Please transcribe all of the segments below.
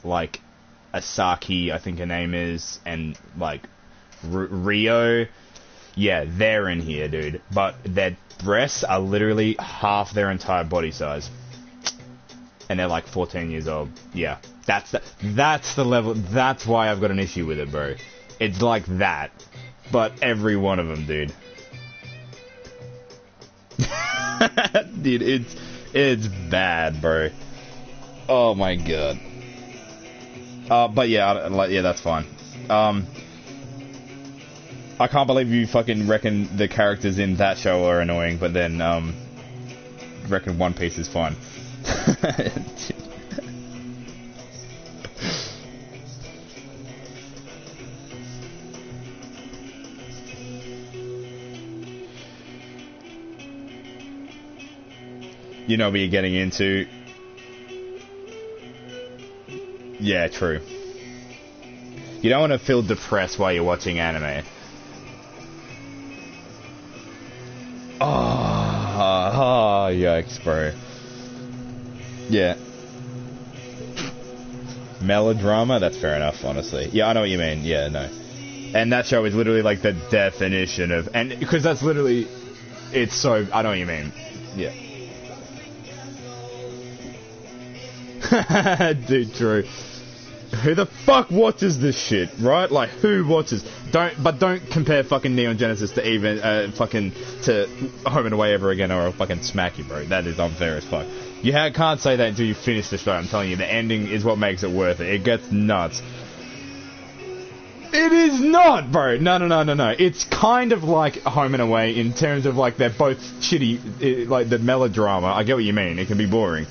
like Asaki, I think her name is, and like Rio. Yeah, they're in here, dude. But their breasts are literally half their entire body size. And they're like 14 years old. Yeah. That's the level. That's why I've got an issue with it, bro. It's like that. But every one of them, dude. Dude, it's bad, bro. Oh my god. But yeah, yeah, that's fine. I can't believe you fucking reckon the characters in that show are annoying, but then, reckon One Piece is fine. You know what you're getting into. Yeah, true. You don't want to feel depressed while you're watching anime. Oh, yikes, bro. Yeah. Melodrama? That's fair enough, honestly. Yeah, I know what you mean. Yeah, no. And that show is literally like the definition of... And because that's literally... It's so... I know what you mean. Yeah. Dude, true. Who the fuck watches this shit, right? Like, who watches? Don't compare fucking Neon Genesis to even, fucking, to Home and Away ever again, or I'll fucking smack you, bro. That is unfair as fuck. You can't say that until you finish the show. I'm telling you, the ending is what makes it worth it. It gets nuts. It is not, bro. No. It's kind of like Home and Away in terms of, like, they're both shitty, like, the melodrama. I get what you mean. It can be boring.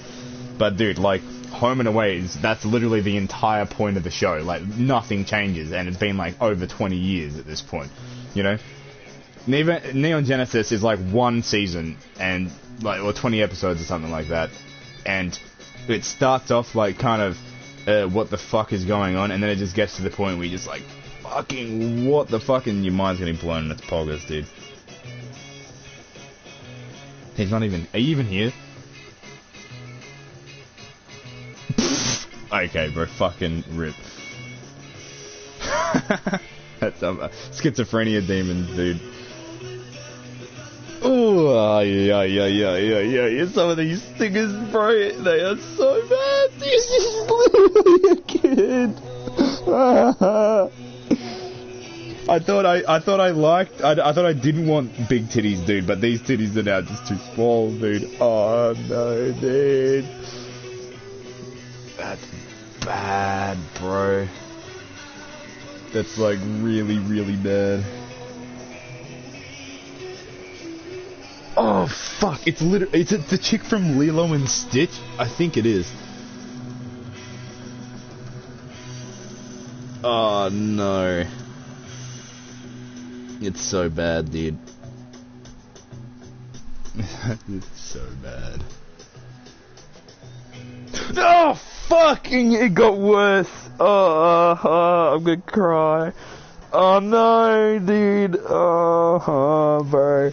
But, dude, like... Home and Away that's literally the entire point of the show. Like, nothing changes, and it's been like over 20 years at this point, you know. Neon Genesis is like one season and like, or 20 episodes or something like that, and it starts off like kind of what the fuck is going on, and then it just gets to the point where you're just like, fucking what the fuck, and your mind's getting blown and it's poggers, dude. He's not even. Are you even here? Okay, bro, fucking rip. That's schizophrenia demons, dude. Oh, yeah. Some of these stingers, bro, they are so bad. He's just literally a kid. I thought I didn't want big titties, dude, but these titties are now just too small, dude. Oh no, dude. That's bad, bro. That's like really, really bad. Oh fuck! It's literally the chick from Lilo and Stitch. I think it is. Oh no! It's so bad, dude. It's so bad. Oh, fucking, it got worse. Oh, I'm gonna cry. Oh no, dude. Oh, bro.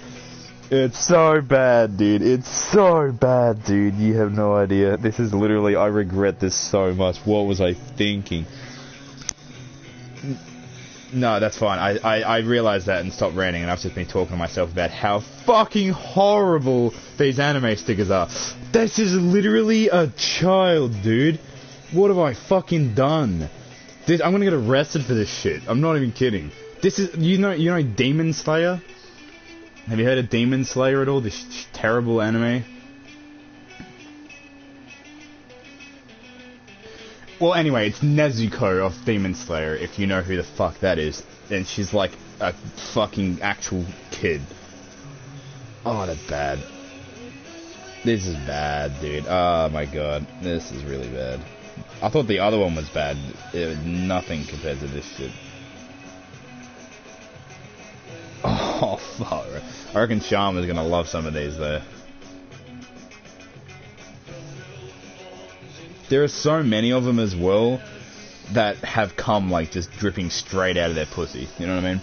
It's so bad, dude. It's so bad, dude. You have no idea. This is literally, I regret this so much. What was I thinking? No, that's fine. I realized that and stopped ranting, and I've just been talking to myself about how fucking horrible these anime stickers are. This is literally a child, dude. What have I fucking done? I'm gonna get arrested for this shit. I'm not even kidding. This is, you know Demon Slayer? Have you heard of Demon Slayer at all? This terrible anime? Well, anyway, it's Nezuko of Demon Slayer, if you know who the fuck that is. And she's like a fucking actual kid. Oh, that's bad. This is bad, dude. Oh my god. This is really bad. I thought the other one was bad. It was nothing compared to this shit. Oh, fuck. I reckon Sharma's gonna love some of these, though. There are so many of them as well that have come like just dripping straight out of their pussy. You know what I mean?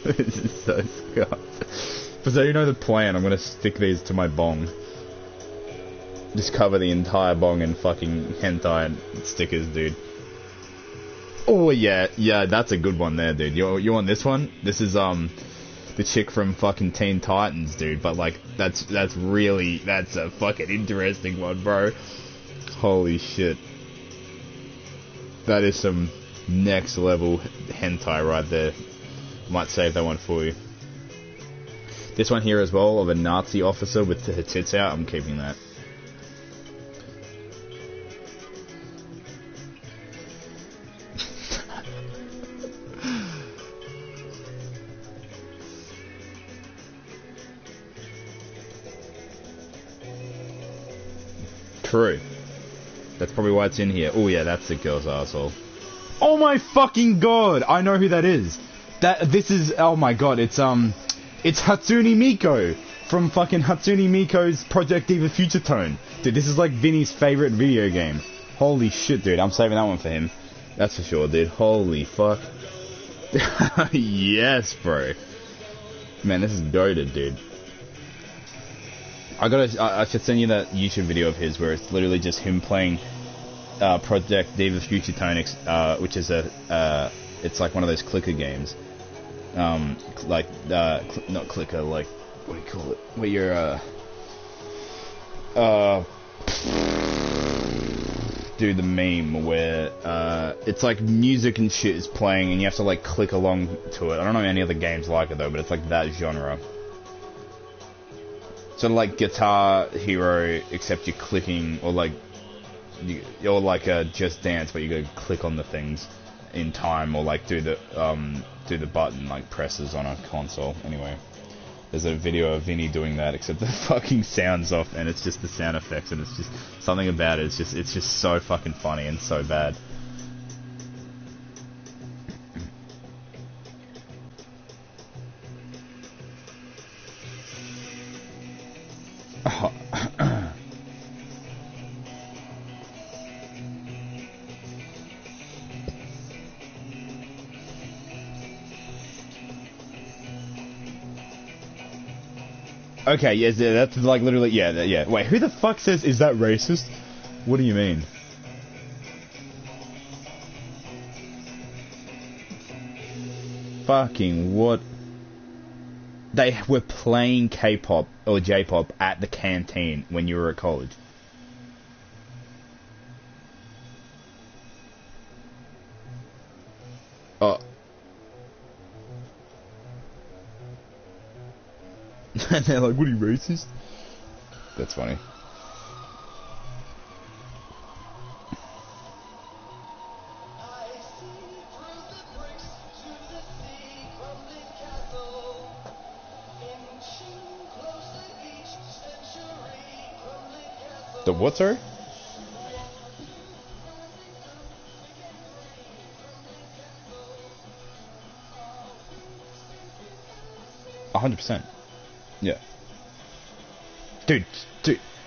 This is so scuffed. But so you know the plan, I'm gonna stick these to my bong. Just cover the entire bong in fucking hentai stickers, dude. Oh yeah, that's a good one there, dude. You want this one? This is the chick from fucking Teen Titans, dude. But like that's a fucking interesting one, bro. Holy shit. That is some next level hentai right there. Might save that one for you. This one here as well, of a Nazi officer with her tits out. I'm keeping that. True. That's probably why it's in here. Oh yeah, that's the girl's asshole. Oh my fucking god! I know who that is. This is, oh my god, it's Hatsune Miku from fucking Hatsune Miku's Project Diva Future Tone. Dude, this is like Vinny's favorite video game. Holy shit, dude. I'm saving that one for him. That's for sure, dude. Holy fuck. Yes, bro. Man, this is goated, dude. I should send you that YouTube video of his where it's literally just him playing Project Diva Future Tone, which is it's like one of those clicker games. Not clicker, like, what do you call it? Where you're, do the meme where, it's like music and shit is playing and you have to like click along to it. I don't know any other games like it though, but it's like that genre. Sort of like Guitar Hero, except you're clicking, or like Just Dance, but you go click on the things in time, or like do the button like presses on a console. Anyway, there's a video of Vinny doing that, except the fucking sound's off, and it's just the sound effects, and it's just something about it. It's just so fucking funny and so bad. Okay, yes, that's like literally, yeah. Wait, who the fuck says, is that racist? What do you mean? Fucking what? They were playing K-pop or J-pop at the canteen when you were at college. Oh. And they're like, what are you, racist? That's funny. The what, sorry? %. Yeah. Dude,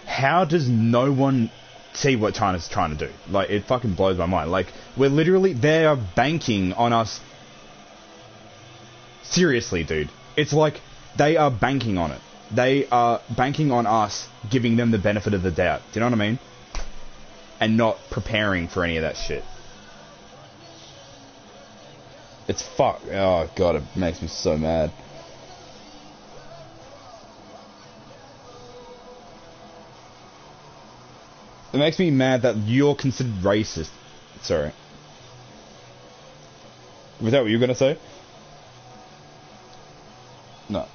how does no one see what China's trying to do? Like, it fucking blows my mind. Like, they are banking on us. Seriously, dude. It's like, they are banking on it. They are banking on us giving them the benefit of the doubt. Do you know what I mean? And not preparing for any of that shit. It's fuck. Oh, God, it makes me so mad. It makes me mad that you're considered racist. Sorry. Was that what you were going to say? No.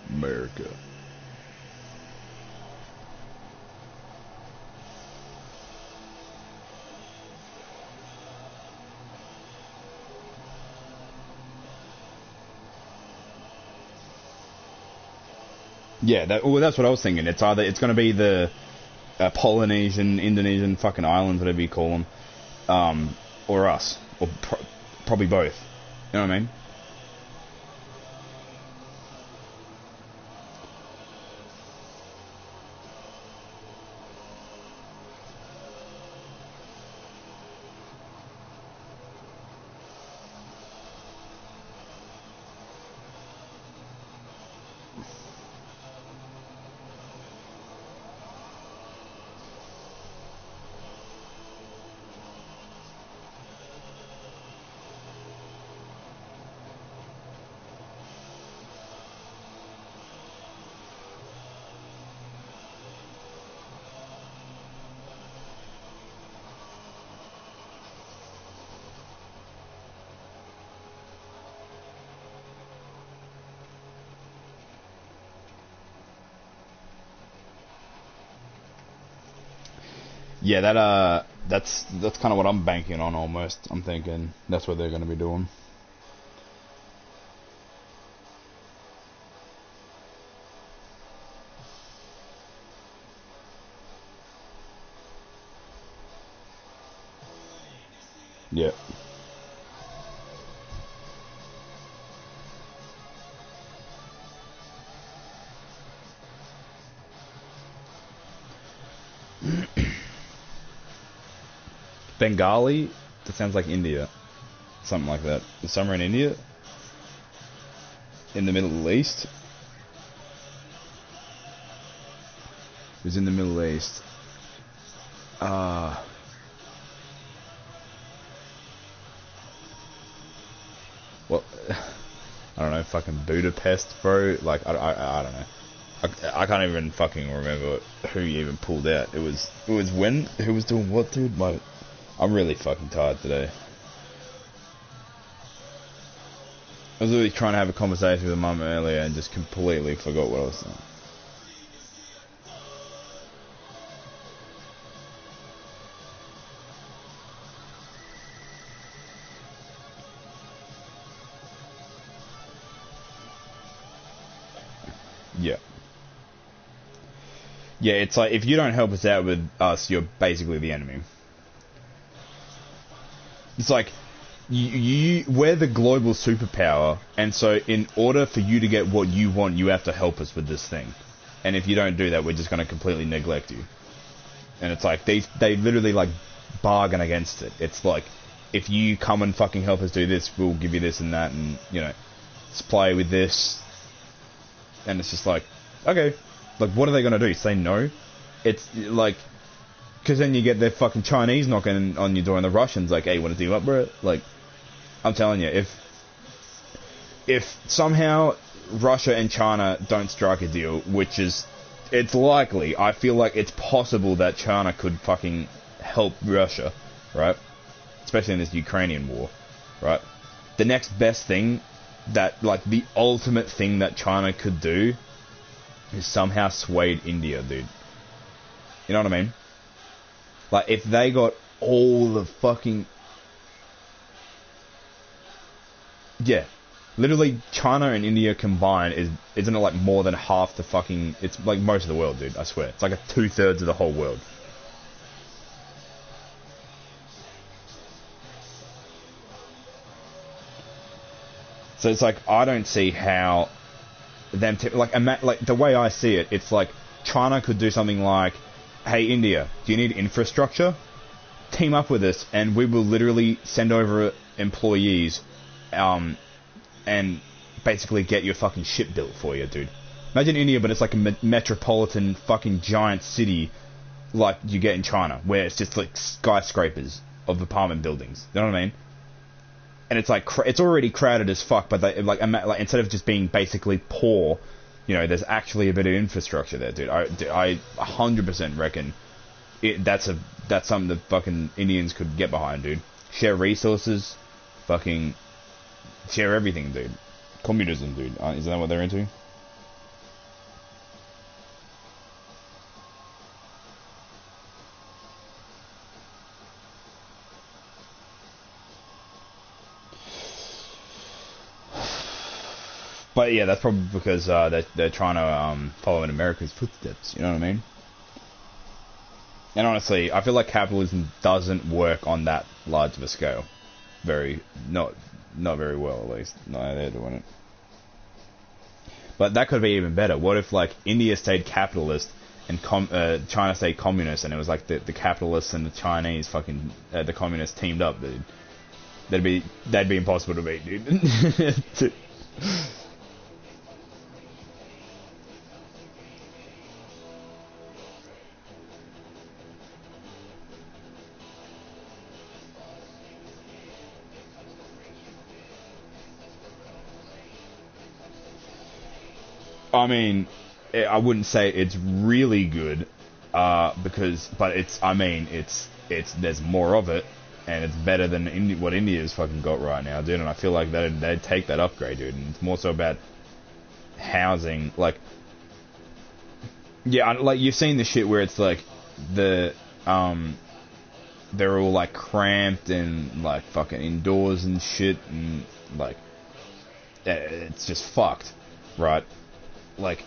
America. Yeah, that's what I was thinking. It's going to be the Polynesian, Indonesian fucking islands, whatever you call them, or us, or probably both. You know what I mean? Yeah, that's kind of what I'm banking on almost. I'm thinking that's what they're going to be doing. Yeah. Bengali? That sounds like India. Something like that. Somewhere in India? In the Middle East? It was in the Middle East. Well, I don't know, fucking Budapest, bro. Like, I don't know. I can't even fucking remember who even pulled out. It was when? Who was doing what, dude? I'm really fucking tired today. I was literally trying to have a conversation with mum earlier and just completely forgot what I was saying. Yeah. Yeah, it's like, if you don't help us out with us, you're basically the enemy. It's like, we're the global superpower, and so in order for you to get what you want, you have to help us with this thing. And if you don't do that, we're just going to completely neglect you. And it's like, they literally, like, bargain against it. It's like, if you come and fucking help us do this, we'll give you this and that, and, you know, supply with this. And it's just like, okay. Like, what are they going to do? Say no? It's like, because then you get the fucking Chinese knocking on your door and the Russians like, hey, you want to team up, bro? Like, I'm telling you, if somehow Russia and China don't strike a deal, which is, it's likely, I feel like it's possible that China could fucking help Russia, right? Especially in this Ukrainian war, right? The next best thing that, like, the ultimate thing that China could do is somehow swayed India, dude. You know what I mean? Like, if they got all the fucking... Yeah. Literally, China and India combined isn't it like more than half the fucking... It's like most of the world, dude, I swear. It's like 2/3 of the whole world. So it's like, I don't see how... them like the way I see it, it's like China could do something like, hey India, do you need infrastructure? Team up with us and we will literally send over employees and basically get your fucking shit built for you, dude. Imagine India, but it's like a metropolitan fucking giant city like you get in China, where it's just like skyscrapers of apartment buildings. You know what I mean? And it's like, it's already crowded as fuck, but they, like instead of just being basically poor, you know, there's actually a bit of infrastructure there, dude. I 100% reckon that's something that fucking Indians could get behind, dude. Share resources, fucking share everything, dude. Communism, dude. Isn't that what they're into? But yeah, that's probably because they're trying to follow in America's footsteps. You know what I mean? And honestly, I feel like capitalism doesn't work on that large of a scale. Not very well, at least. No, they're doing it. But that could be even better. What if like India stayed capitalist and China stayed communist, and it was like the capitalists and the Chinese fucking the communists teamed up, dude? That'd be impossible to beat, dude. I mean, I wouldn't say it's really good, but it's there's more of it, and it's better than what India's fucking got right now, dude. And I feel like they'd take that upgrade, dude. And it's more so about housing, like, yeah, like you've seen the shit where it's like they're all like cramped and like fucking indoors and shit, and like it's just fucked, right? Like,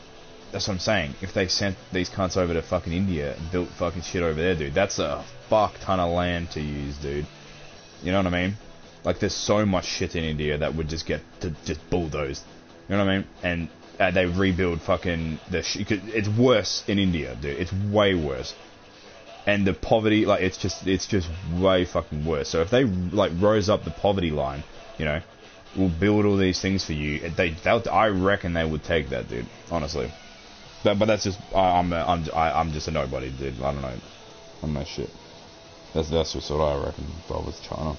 that's what I'm saying. If they sent these cunts over to fucking India and built fucking shit over there, dude, that's a fuck ton of land to use, dude. You know what I mean? Like, there's so much shit in India that would just get just bulldozed. You know what I mean? And they rebuild fucking it's worse in India, dude. It's way worse. And the poverty, like, it's just way fucking worse. So if they like rose up the poverty line, you know, we'll build all these things for you. I reckon they would take that, dude. Honestly, but that's just I'm just a nobody, dude. I don't know. I'm no shit. That's just what I reckon. If I was China.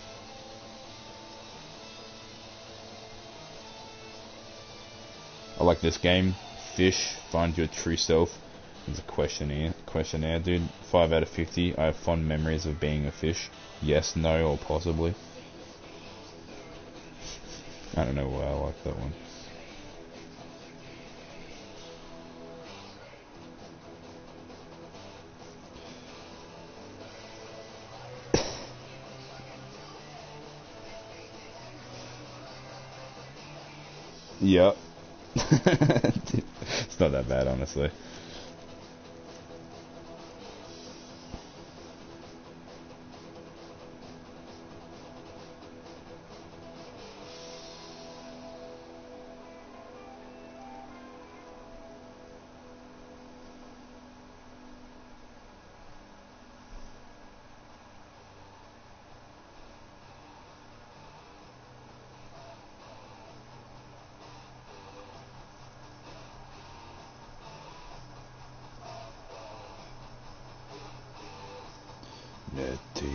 I like this game. Fish, find your true self. There's a questionnaire, dude. 5 out of 50. I have fond memories of being a fish. Yes, no, or possibly. I don't know why I like that one. Yep. It's not that bad, honestly. Netty.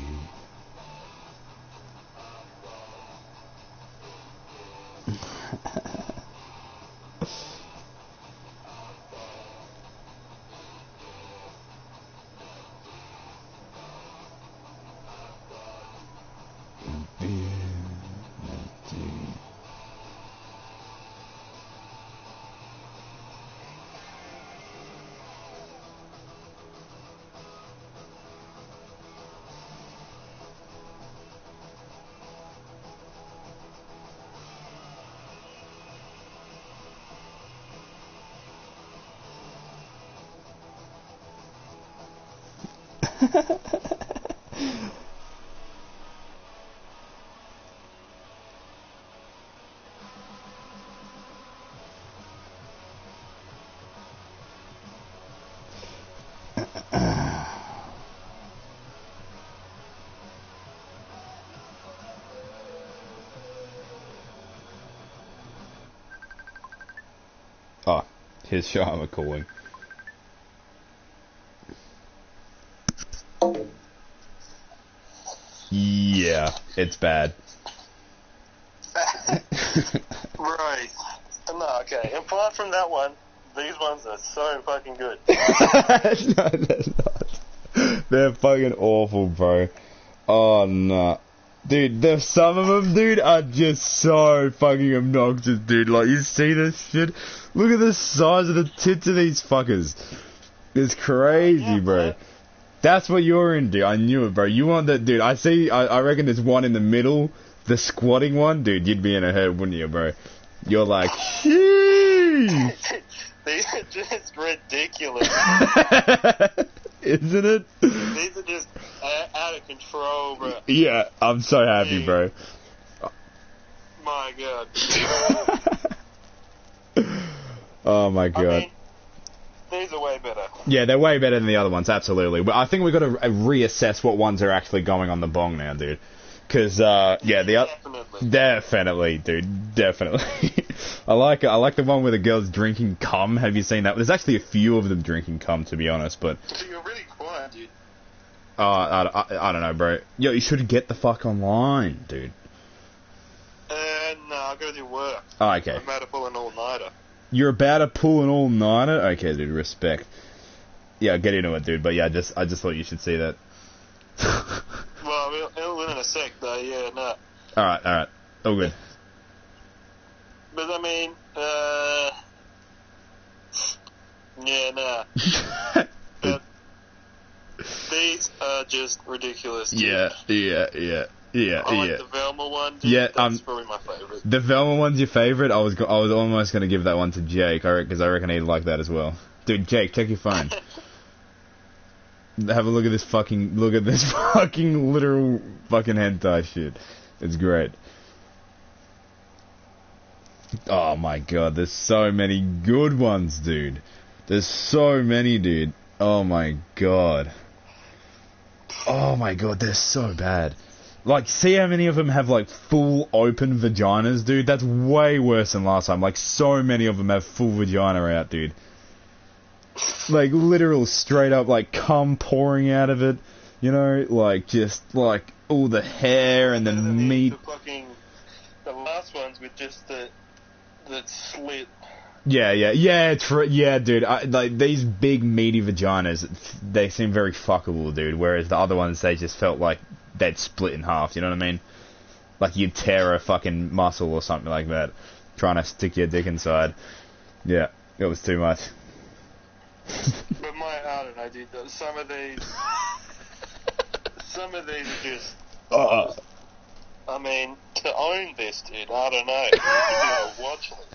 Oh, here's Sharma calling. Yeah, it's bad. Right. No, okay. Apart from that one, these ones are so fucking good. No, they're not. They're fucking awful, bro. Oh, no. Dude, some of them, dude, are just so fucking obnoxious, dude. Like, you see this shit? Look at the size of the tits of these fuckers. It's crazy, yeah, bro. That's what you're into. I knew it, bro. You want that, dude. I reckon there's one in the middle, the squatting one. Dude, you'd be in a herd, wouldn't you, bro? You're like, sheesh. These are just ridiculous. Isn't it? These are just out of control, bro. Yeah, I'm so happy, dude. Bro. My God. Oh, my God. I mean, these are way better. Yeah, they're way better than the other ones, absolutely. But I think we've got to reassess what ones are actually going on the bong now, dude. Because, yeah, the other... Definitely, dude. Definitely. I like the one where the girl's drinking cum. Have you seen that? There's actually a few of them drinking cum, to be honest, but... You're really quiet, dude. I don't know, bro. Yo, you should get the fuck online, dude. No, I've got to do work. Oh, okay. I'm about to pull an all-nighter. You're about to pull an all-nighter? Okay, dude, respect. Yeah, get into it, dude, but yeah, I just thought you should see that. Well, it'll in a sec, though, yeah, no. Alright. All good. But, I mean, yeah, nah. But These are just ridiculous. Dude. Yeah. I like the Velma one. Dude. Yeah, that's probably my favourite. The Velma one's your favourite? I was almost going to give that one to Jake, because I reckon he'd like that as well. Dude, Jake, check your phone. Have a look at this fucking literal fucking hentai shit. It's great. Oh my god, there's so many good ones, dude. There's so many, dude. Oh my god. Oh my god, they're so bad. Like, see how many of them have, like, full open vaginas, dude? That's way worse than last time. Like, so many of them have full vagina out, dude. Like, literal straight up, like, cum pouring out of it. You know? Like, just, like, all the hair and the meat. The last ones with just the slit. Yeah, dude. Like, these big, meaty vaginas, they seem very fuckable, dude. Whereas the other ones, they just felt like they'd split in half, you know what I mean? Like you'd tear a fucking muscle or something like that, trying to stick your dick inside. Yeah, it was too much. But I don't know, dude. Some of these are just... I mean, to own this, dude, I don't know. You could be a watch list.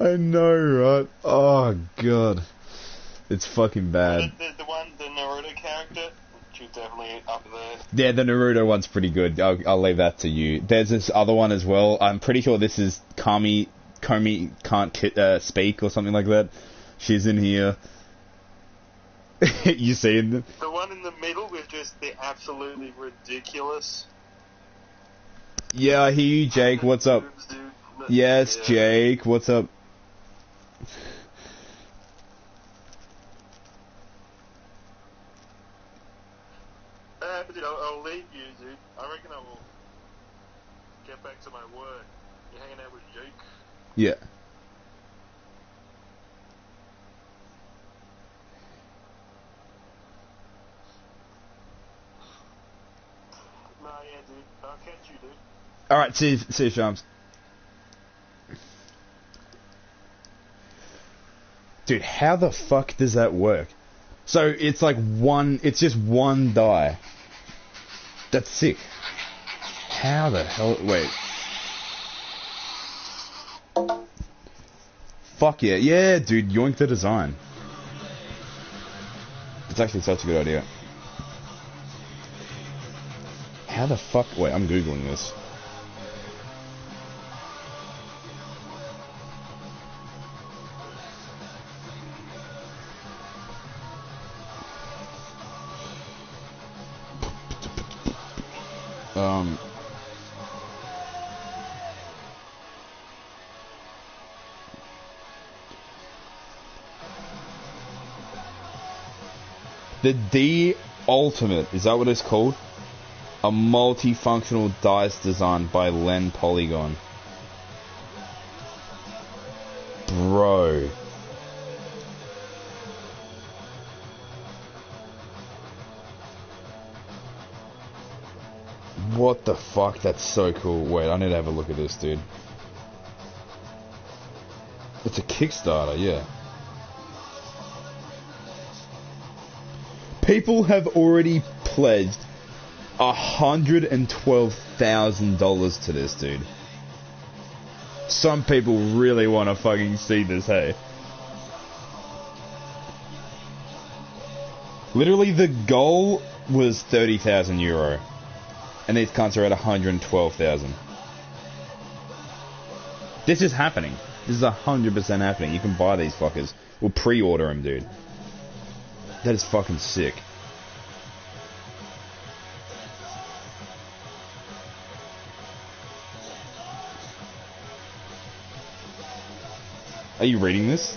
I know, right? Oh, God. It's fucking bad. The Naruto character, she's definitely up there. Yeah, the Naruto one's pretty good. I'll leave that to you. There's this other one as well. I'm pretty sure this is Komi Can't Speak or something like that. She's in here. You seen them? The one in the middle with just the absolutely ridiculous... Yeah, I hear you, Jake. What's up? Yes, yeah. Jake. What's up? Dude, I'll leave you, dude. I reckon I will get back to my work. You're hanging out with Jake? Yeah. No, yeah, dude. I'll catch you, dude. Alright, see you, Shams. Dude, how the fuck does that work? So, it's like it's just one die. That's sick. How the hell... Wait. Fuck yeah. Yeah, dude, yoink the design. It's actually such a good idea. How the fuck... Wait, I'm Googling this. The D Ultimate, is that what it's called? A multifunctional dice designed by Len Polygon. Bro. What the fuck? That's so cool. Wait, I need to have a look at this, dude. It's a Kickstarter, yeah. People have already pledged $112,000 to this, dude. Some people really want to fucking see this, hey? Literally, the goal was €30,000. And these cunts are at 112,000. This is happening. This is 100% happening. You can buy these fuckers. We'll pre-order them, dude. That is fucking sick. Are you reading this?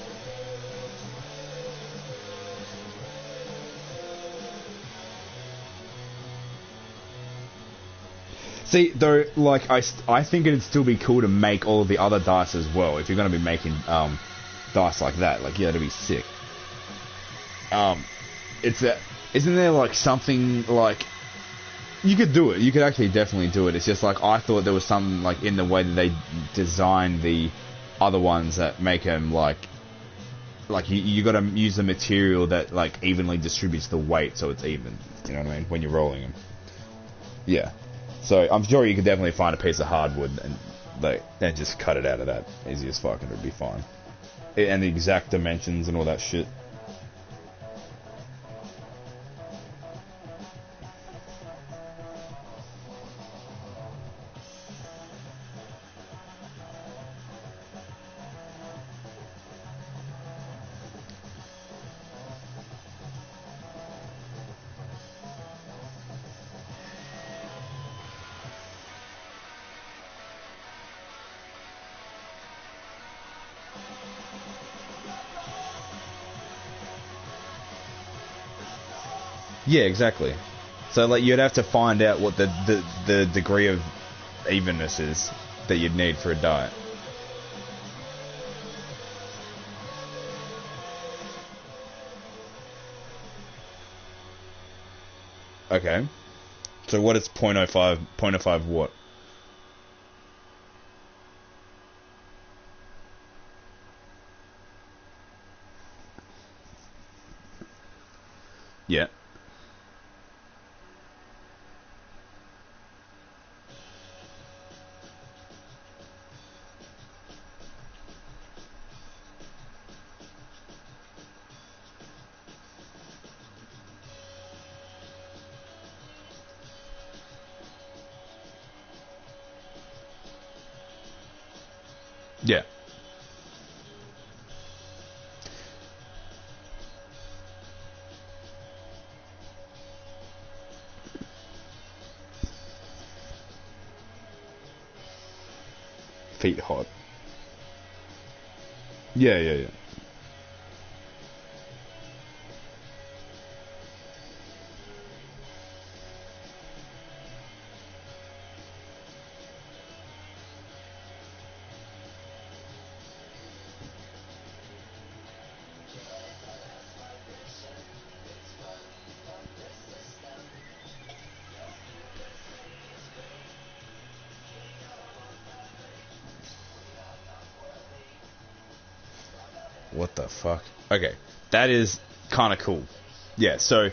See, though, like, I think it'd still be cool to make all of the other dice as well. If you're going to be making dice like that, like, yeah, that'd be sick. Isn't there, like, something, like... You could do it. You could actually definitely do it. It's just, like, I thought there was something, like, in the way that they designed the other ones that make them, like... like you got to use a material that like evenly distributes the weight so it's even. You know what I mean? When you're rolling them. Yeah. So I'm sure you could definitely find a piece of hardwood and then just cut it out of that easy as fuck and it'd be fine. And the exact dimensions and all that shit. Yeah, exactly. So like you'd have to find out what the degree of evenness is that you'd need for a diet. Okay. So what is 0.05 0.05 what? Yeah. Yeah. Feet hot. Yeah, yeah, yeah. What the fuck? Okay, that is kind of cool. Yeah, so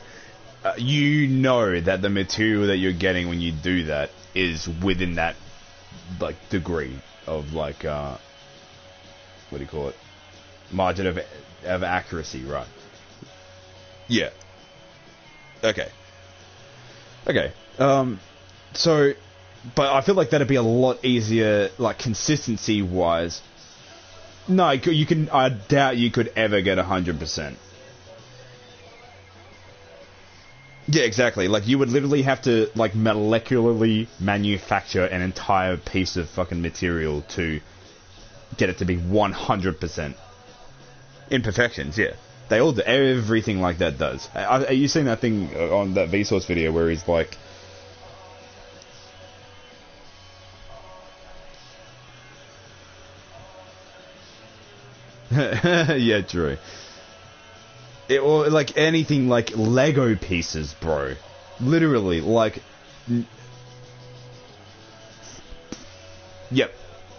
you know that the material that you're getting when you do that is within that like degree of like what do you call it? Margin of accuracy, right? Yeah. Okay. Okay. So, but I feel like that'd be a lot easier, like consistency wise. No, you can. I doubt you could ever get 100%. Yeah, exactly. Like you would literally have to like molecularly manufacture an entire piece of fucking material to get it to be 100%. Imperfections, yeah. They all do. Everything like that does. Are you seen that thing on that Vsauce video where he's like... yeah, true. Or like anything like Lego pieces, bro. Literally, like... Yep.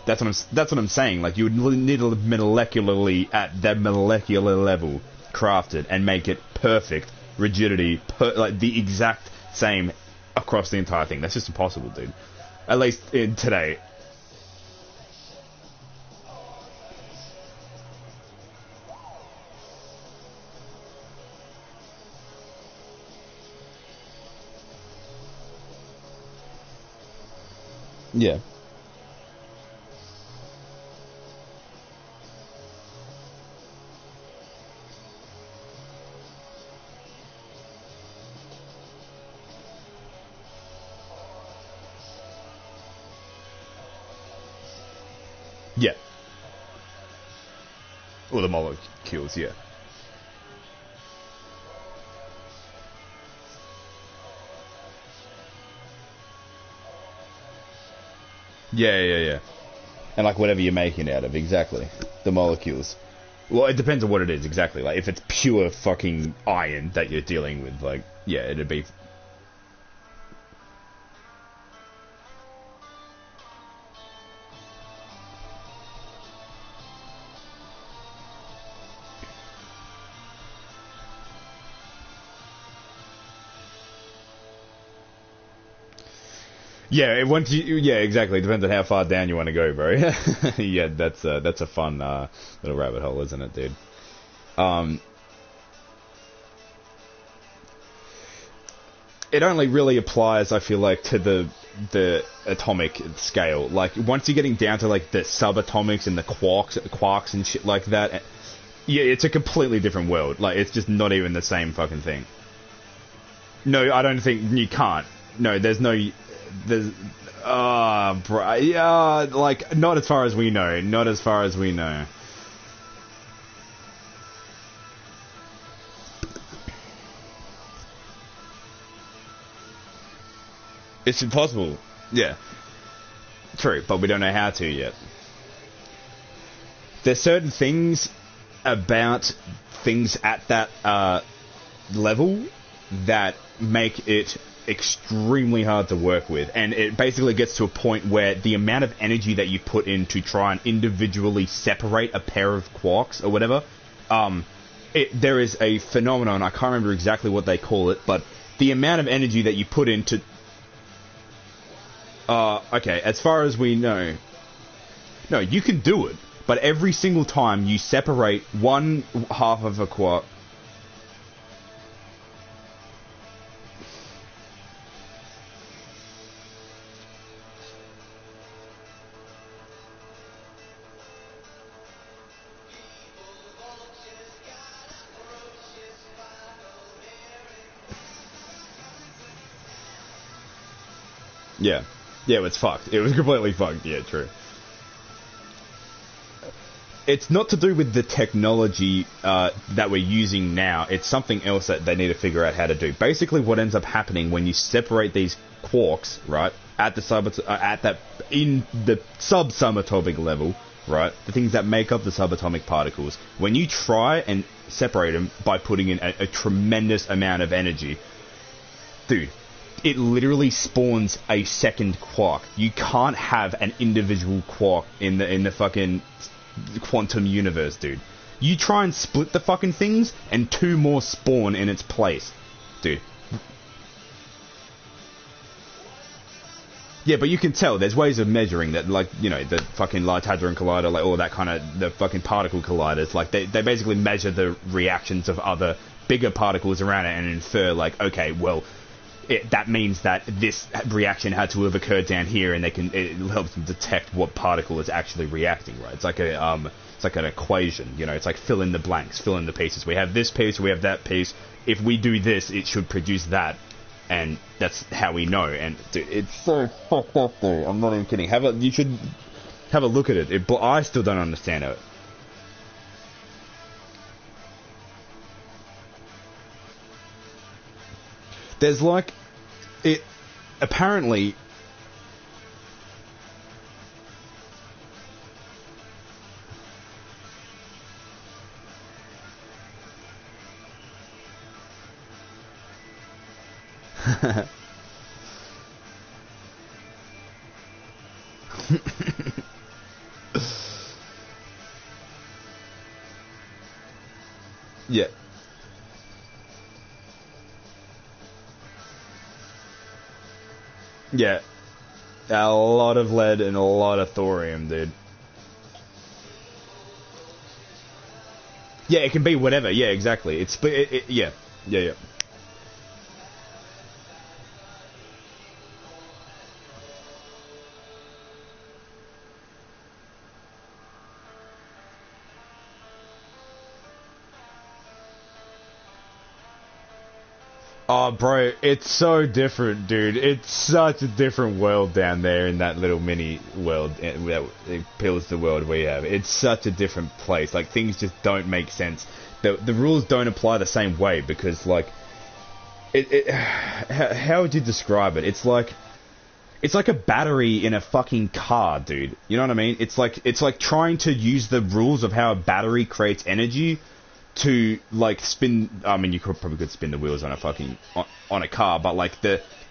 That's what I'm saying. Like, you would need to molecularly, at that molecular level, craft it and make it perfect rigidity, like the exact same across the entire thing. That's just impossible, dude. At least in today. Yeah. Yeah. Or the molecules, yeah. Yeah, yeah, yeah. And like whatever you're making out of, exactly. The molecules. Well, it depends on what it is, exactly. Like, if it's pure fucking iron that you're dealing with, like, yeah, it'd be... Yeah, yeah, exactly. It depends on how far down you want to go, bro. Yeah, that's a fun little rabbit hole, isn't it, dude? It only really applies, I feel like, to the atomic scale. Like, once you're getting down to like the subatomics and the quarks and shit like that, yeah, it's a completely different world. Like, it's just not even the same fucking thing. No, I don't think you can't. No, there's bro, yeah, like, not as far as we know. Not as far as we know. It's impossible. Yeah. True, but we don't know how to yet. There's certain things about things at that level that make it extremely hard to work with, and it basically gets to a point where the amount of energy that you put in to try and individually separate a pair of quarks or whatever, there is a phenomenon, I can't remember exactly what they call it, but the amount of energy that you put into... okay, as far as we know... No, you can do it, but every single time you separate one half of a quark... Yeah. Yeah, it was fucked. It was completely fucked. Yeah, true. It's not to do with the technology that we're using now. It's something else that they need to figure out how to do. Basically, what ends up happening when you separate these quarks, right, in the subatomic level, right, the things that make up the subatomic particles, when you try and separate them by putting in a tremendous amount of energy, dude, it literally spawns a second quark. You can't have an individual quark in the fucking quantum universe, dude. You try and split the fucking things, and two more spawn in its place, dude. Yeah, but you can tell there's ways of measuring that, like, you know, the fucking Large Hadron Collider, like all that kind of, the fucking particle colliders, like they basically measure the reactions of other bigger particles around it and infer, like, okay, well, that means that this reaction had to have occurred down here, and it helps them detect what particle is actually reacting, right? It's like an equation, you know. It's like fill in the blanks, fill in the pieces. We have this piece, we have that piece. If we do this, it should produce that, and that's how we know. And dude, it's so fucked up, dude. I'm not even kidding. You should have a look at it. I still don't understand it. There's like, it apparently yeah. Yeah, a lot of lead and a lot of thorium, dude. Yeah, it can be whatever. Yeah, exactly. Yeah. Oh, bro, it's so different, dude. It's such a different world down there in that little mini world that appeals to the world we have. It's such a different place. Like, things just don't make sense. The rules don't apply the same way because, like, how would you describe it? It's like a battery in a fucking car, dude. You know what I mean? It's like trying to use the rules of how a battery creates energy to, like, spin. I mean, you probably could spin the wheels on a fucking on a car, but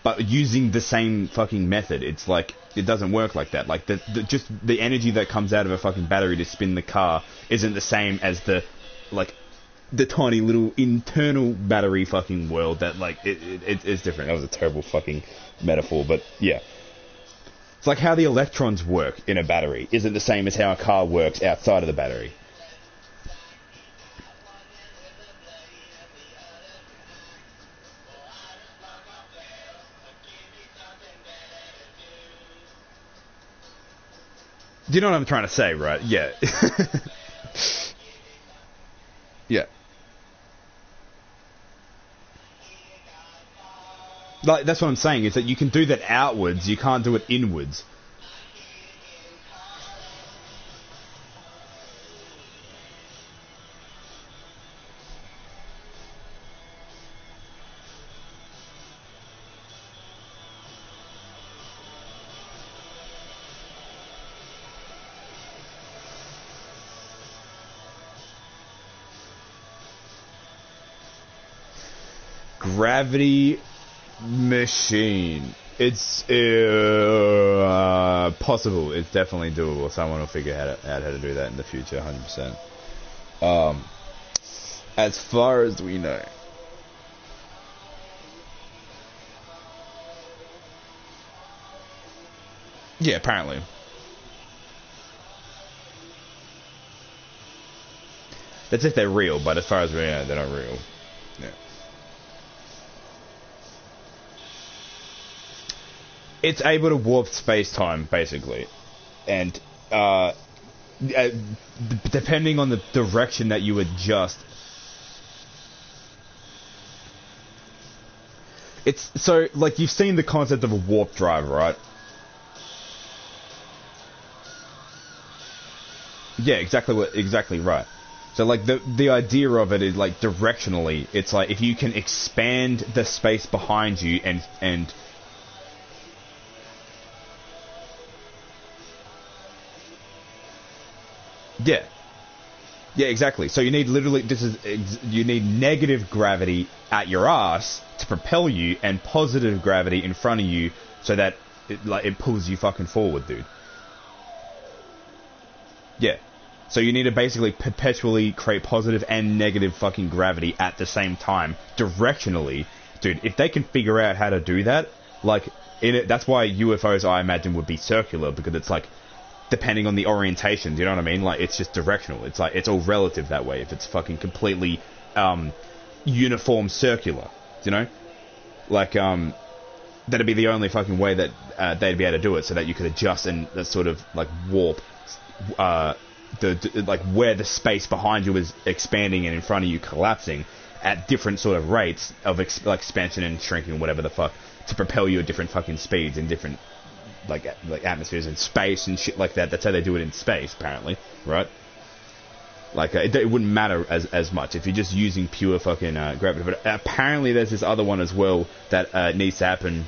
but using the same fucking method, it's like it doesn't work like that. Like just the energy that comes out of a fucking battery to spin the car isn't the same as the tiny little internal battery fucking world that, like, it's different. That was a terrible fucking metaphor, but yeah. It's like how the electrons work in a battery isn't the same as how a car works outside of the battery. Do you know what I'm trying to say, right? Yeah. Yeah. Like, that's what I'm saying, is that you can do that outwards, you can't do it inwards. Gravity machine. It's possible. It's definitely doable. Someone will figure out how to do that in the future, 100%. As far as we know. Yeah, apparently. That's if they're real, but as far as we know, they're not real. Yeah. It's able to warp space-time, basically. And, depending on the direction that you adjust... It's, so, like, you've seen the concept of a warp drive, right? Yeah, exactly right. So, like, the idea of it is, like, directionally, it's like, if you can expand the space behind you and yeah. Yeah, exactly. So you need literally, you need negative gravity at your ass to propel you, and positive gravity in front of you so that it pulls you fucking forward, dude. Yeah. So you need to basically perpetually create positive and negative fucking gravity at the same time, directionally. Dude, if they can figure out how to do that, like, that's why UFOs, I imagine, would be circular, because it's like, depending on the orientation, do you know what I mean? Like, it's just directional. It's like, it's all relative that way. If it's fucking completely uniform circular, you know? Like, that'd be the only fucking way that they'd be able to do it, so that you could adjust and sort of, like, warp like, where the space behind you is expanding and in front of you collapsing at different sort of rates of like expansion and shrinking, whatever the fuck, to propel you at different fucking speeds in different like atmospheres in space and shit like that. That's how they do it in space, apparently, right? Like, it wouldn't matter as much if you're just using pure fucking gravity. But apparently there's this other one as well that needs to happen.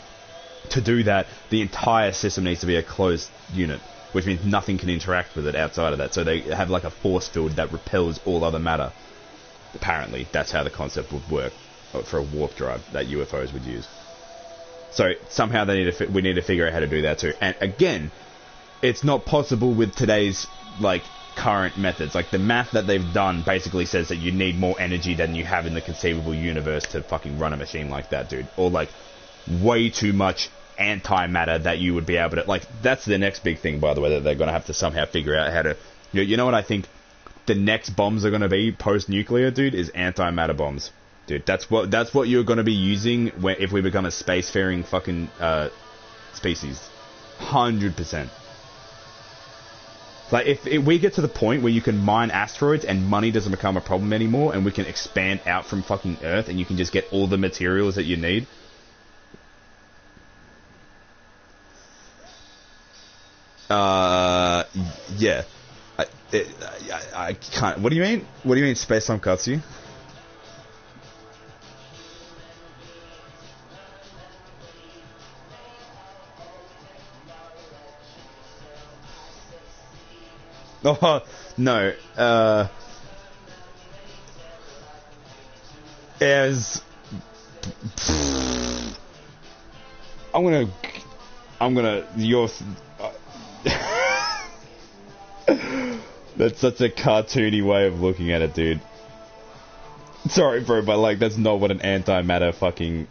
To do that, the entire system needs to be a closed unit, which means nothing can interact with it outside of that. So they have like a force field that repels all other matter. Apparently, that's how the concept would work for a warp drive that UFOs would use. So somehow we need to figure out how to do that too. And again, it's not possible with today's like current methods. Like, the math that they've done basically says that you need more energy than you have in the conceivable universe to fucking run a machine like that, dude. Or like way too much antimatter that you would be able to, like, that's the next big thing, by the way, that they're going to have to somehow figure out how to, you know what I think the next bombs are going to be post-nuclear, dude, is antimatter bombs. Dude, that's what you're going to be using if we become a spacefaring fucking species. 100%. Like, if we get to the point where you can mine asteroids and money doesn't become a problem anymore, and we can expand out from fucking Earth and you can just get all the materials that you need. Yeah. I can't. What do you mean? What do you mean space-time cuts you? Oh, no. As... I'm gonna... That's such a cartoony way of looking at it, dude. Sorry, bro, but, like, that's not what an antimatter fucking,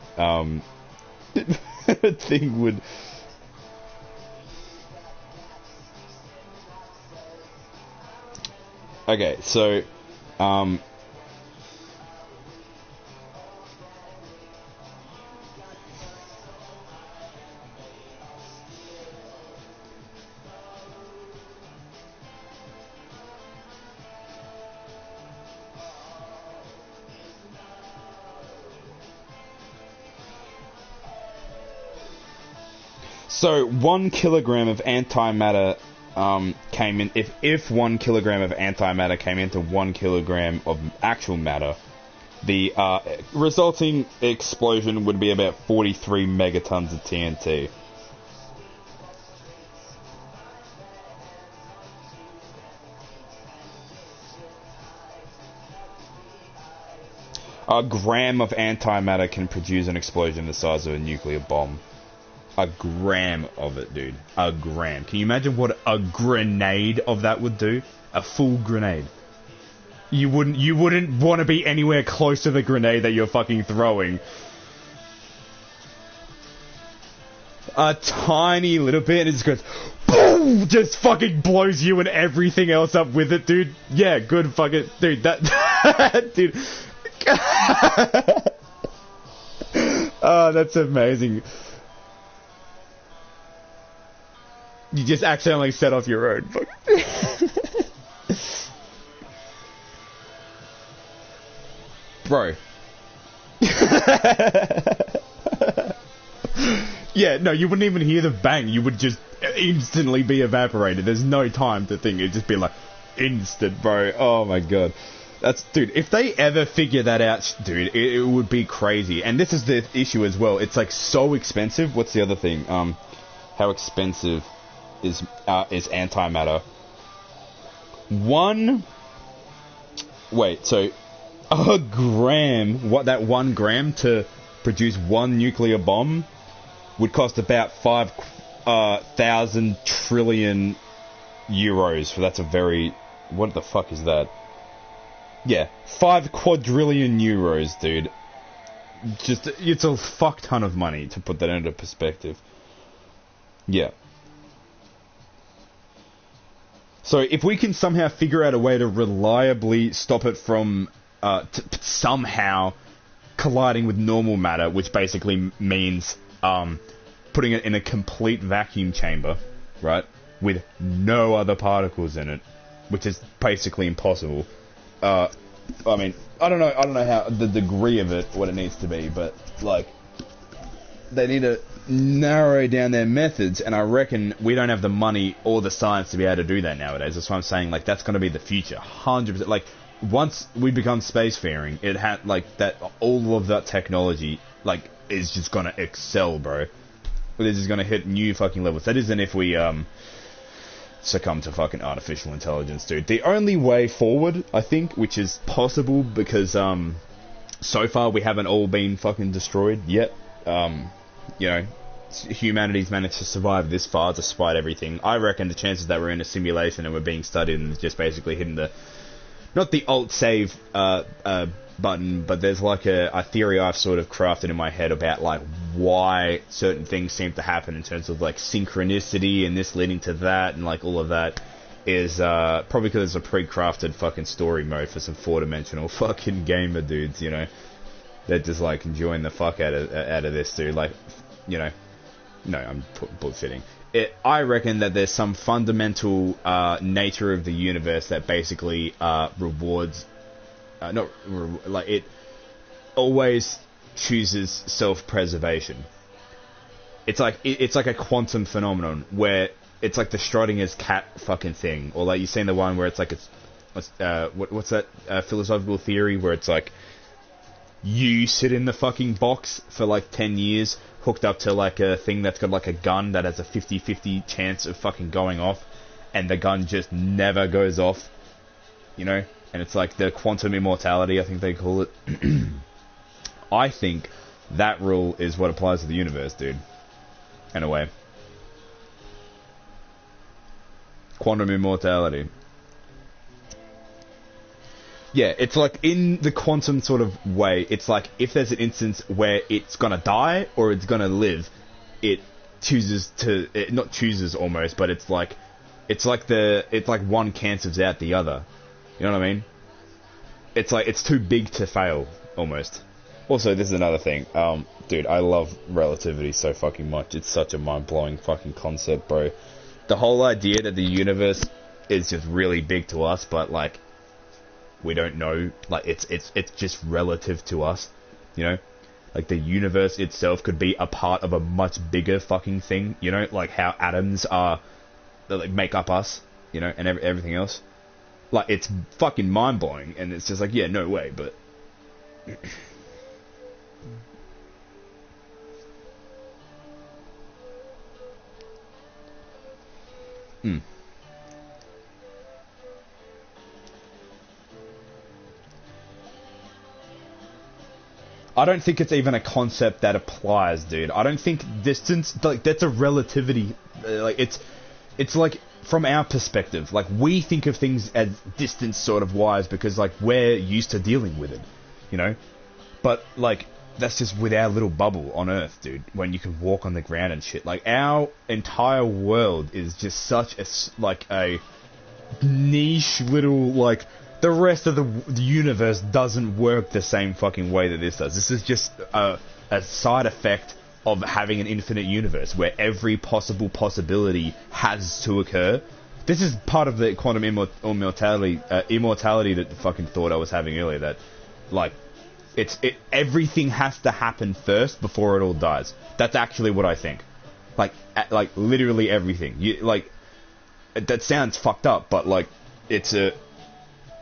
thing would... Okay, so, so 1 kilogram of antimatter came in. If 1 kilogram of antimatter came into 1 kilogram of actual matter, the resulting explosion would be about 43 megatons of TNT. A gram of antimatter can produce an explosion the size of a nuclear bomb. A gram of it, dude. A gram. Can you imagine what a grenade of that would do? A full grenade. You wouldn't want to be anywhere close to the grenade that you're fucking throwing. A tiny little bit, and it just goes, boom! Just fucking blows you and everything else up with it, dude. Yeah, good fucking... Dude, that... dude... Oh, that's amazing. You just accidentally set off your own. Bro. Yeah, no, you wouldn't even hear the bang. You would just instantly be evaporated. There's no time to think. It'd just be like, instant, bro. Oh my god. That's, dude, if they ever figure that out, dude, it would be crazy. And this is the issue as well. It's like so expensive. What's the other thing? How expensive is antimatter? So a gram, that 1 gram to produce 1 nuclear bomb would cost about 5,000 trillion euros. So that's a very, what the fuck is that? Yeah, 5 quadrillion euros, dude. Just, it's a fuck ton of money to put that into perspective. Yeah. So if we can somehow figure out a way to reliably stop it from somehow colliding with normal matter, which basically means putting it in a complete vacuum chamber, right, with no other particles in it, which is basically impossible. I mean, I don't know how the degree of it, what it needs to be, but like, they need to narrow down their methods, and I reckon we don't have the money or the science to be able to do that nowadays. That's why I'm saying, like, that's going to be the future, 100%. Like, once we become spacefaring, it had like that, all of that technology, like, is just going to excel, bro. This is going to hit new fucking levels. That isn't if we succumb to fucking artificial intelligence, dude. The only way forward, I think, which is possible, because so far we haven't all been fucking destroyed yet. You know, humanity's managed to survive this far despite everything. I reckon the chances that we're in a simulation and we're being studied and just basically hitting the, not the alt save button, but there's like a theory I've sort of crafted in my head about like why certain things seem to happen in terms of like synchronicity and this leading to that and like all of that is probably because it's a pre-crafted fucking story mode for some 4-dimensional fucking gamer dudes, you know. They're just like enjoying the fuck out of this, dude. Like, you know, no, I'm bullshitting. I reckon that there's some fundamental nature of the universe that basically rewards, like it always chooses self-preservation. It's like a quantum phenomenon where it's like the Schrodinger's cat fucking thing, or like you've seen the one where it's like what's that philosophical theory where it's like, you sit in the fucking box for like 10 years, hooked up to like a thing that's got like a gun that has a 50-50 chance of fucking going off, and the gun just never goes off, you know? And it's like the quantum immortality, I think they call it. I think that rule is what applies to the universe, dude. In a way. Quantum immortality. Yeah, it's like in the quantum sort of way, it's like if there's an instance where it's gonna die or it's gonna live, it chooses to, it not chooses almost, but it's like one cancels out the other. You know what I mean? It's like, it's too big to fail, almost. Also, this is another thing. Dude, I love relativity so fucking much. It's such a mind-blowing fucking concept, bro. The whole idea that the universe is just really big to us, but, like, we don't know. Like, it's just relative to us, you know? Like, the universe itself could be a part of a much bigger fucking thing, you know? Like, how atoms are, like, make up us, you know, and everything else. Like, it's fucking mind-blowing, and it's just like, yeah, no way, but... I don't think it's even a concept that applies, dude. I don't think distance, like, that's a relativity, like, it's like, from our perspective, like, we think of things as distance sort of wise because, like, we're used to dealing with it, you know? But, like, that's just with our little bubble on Earth, dude, when you can walk on the ground and shit. Like, our entire world is just such a, like, a niche little, like, the rest of the universe doesn't work the same fucking way that this does. This is just a side effect of having an infinite universe where every possible possibility has to occur. This is part of the quantum immortality that the fucking thought I was having earlier, that, like, everything has to happen first before it all dies. That's actually what I think. Like literally everything. That sounds fucked up, but, like,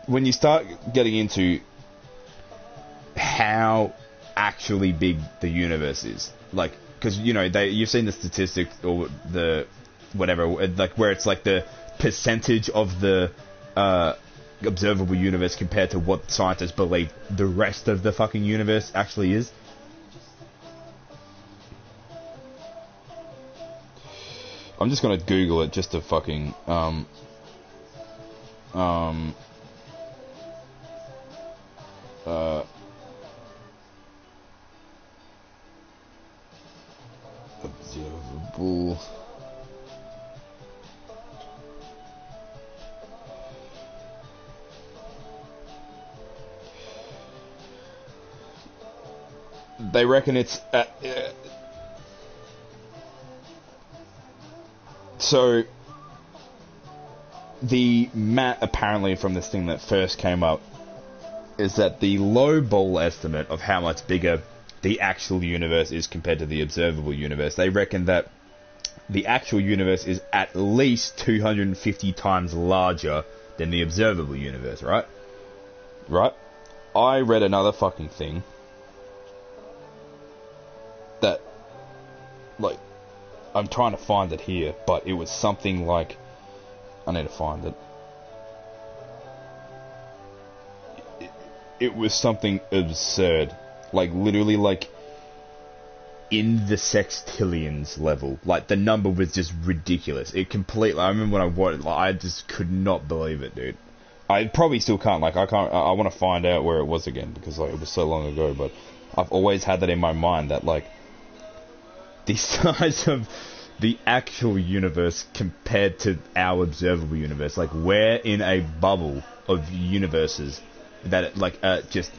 when you start getting into how actually big the universe is, like, because, you know, you've seen the statistics or the whatever, like, where it's like the percentage of the observable universe compared to what scientists believe the rest of the fucking universe actually is. I'm just gonna Google it just to fucking observable. They reckon it's so the math apparently from this thing that first came up is that the low ball estimate of how much bigger the actual universe is compared to the observable universe, they reckon that the actual universe is at least 250 times larger than the observable universe, right? Right? I read another fucking thing that, like, I'm trying to find it here, but it was something like, I need to find it. It was something absurd. Like, literally, like, in the sextillions level. Like, the number was just ridiculous. It completely... I remember when I watched it, like, I just could not believe it, dude. I probably still can't. Like, I want to find out where it was again, because, like, it was so long ago, but I've always had that in my mind, that, like, the size of the actual universe compared to our observable universe. Like, we're in a bubble of universes that, like, just...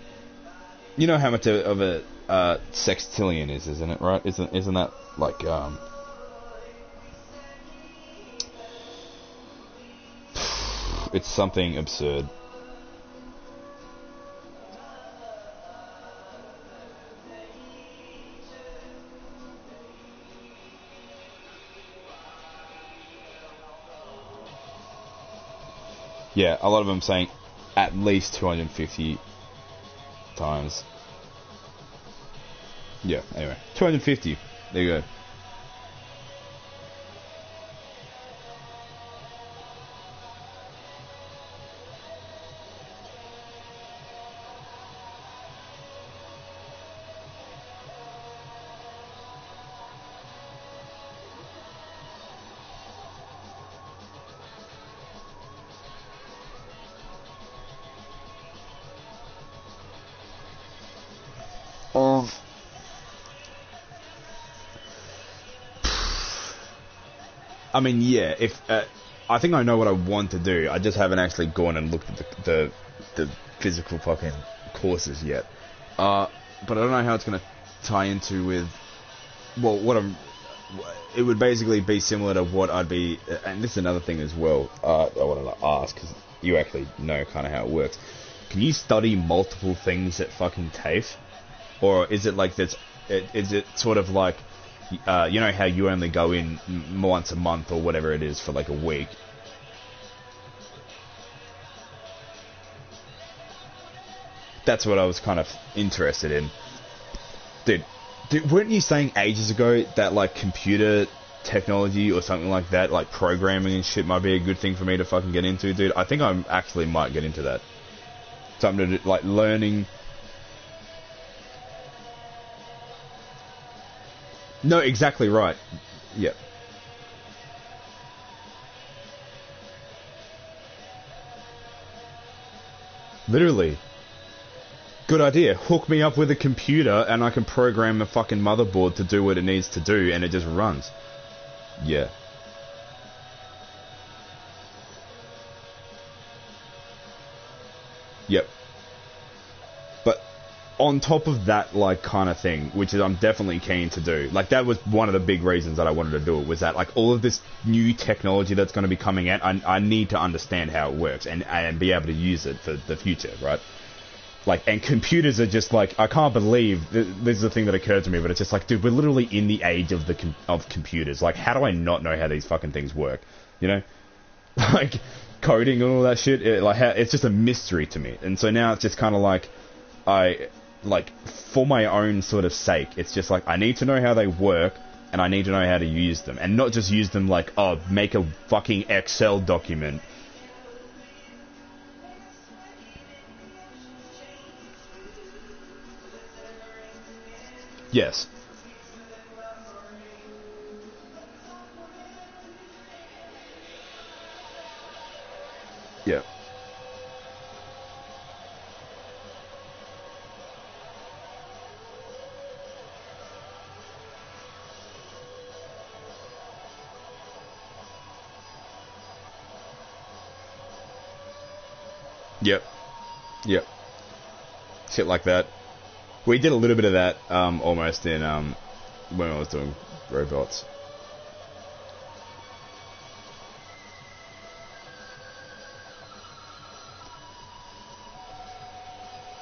You know how much of a sextillion is, isn't it, right? Isn't that, like, it's something absurd. Yeah, a lot of them saying at least 250 times. Yeah, anyway. 250. There you go. I mean, yeah, if I think I know what I want to do. I just haven't actually gone and looked at the physical fucking courses yet. But I don't know how it's gonna tie into with, well, it would basically be similar to what I'd be, and this is another thing as well, I wanted to ask, because you actually know kind of how it works. Can you study multiple things at fucking TAFE? Or is it like this, is it sort of like, you know how you only go in once a month or whatever it is for like a week? That's what I was kind of interested in. Dude, weren't you saying ages ago that like computer technology or something like that, like programming and shit, might be a good thing for me to fucking get into, dude? I think I actually might get into that. Something to do, like learning. No, exactly right. Yep. Literally. Good idea. Hook me up with a computer and I can program a fucking motherboard to do what it needs to do and it just runs. Yeah. Yep. But on top of that, like, kind of thing, which is I'm definitely keen to do, like, that was one of the big reasons that I wanted to do it, was that, like, all of this new technology that's going to be coming out, I need to understand how it works and be able to use it for the future, right? Like, and computers are just like, I can't believe, this is the thing that occurred to me, but it's just like, dude, we're literally in the age of of computers. Like, how do I not know how these fucking things work? You know? Like, coding and all that shit, it's just a mystery to me. And so now it's just kind of like, for my own sort of sake, it's just like, I need to know how they work, and I need to know how to use them. And not just use them like, oh, make a fucking Excel document. Yes. Yeah. Yep. Yep. Shit like that. We did a little bit of that, almost in, when I was doing robots.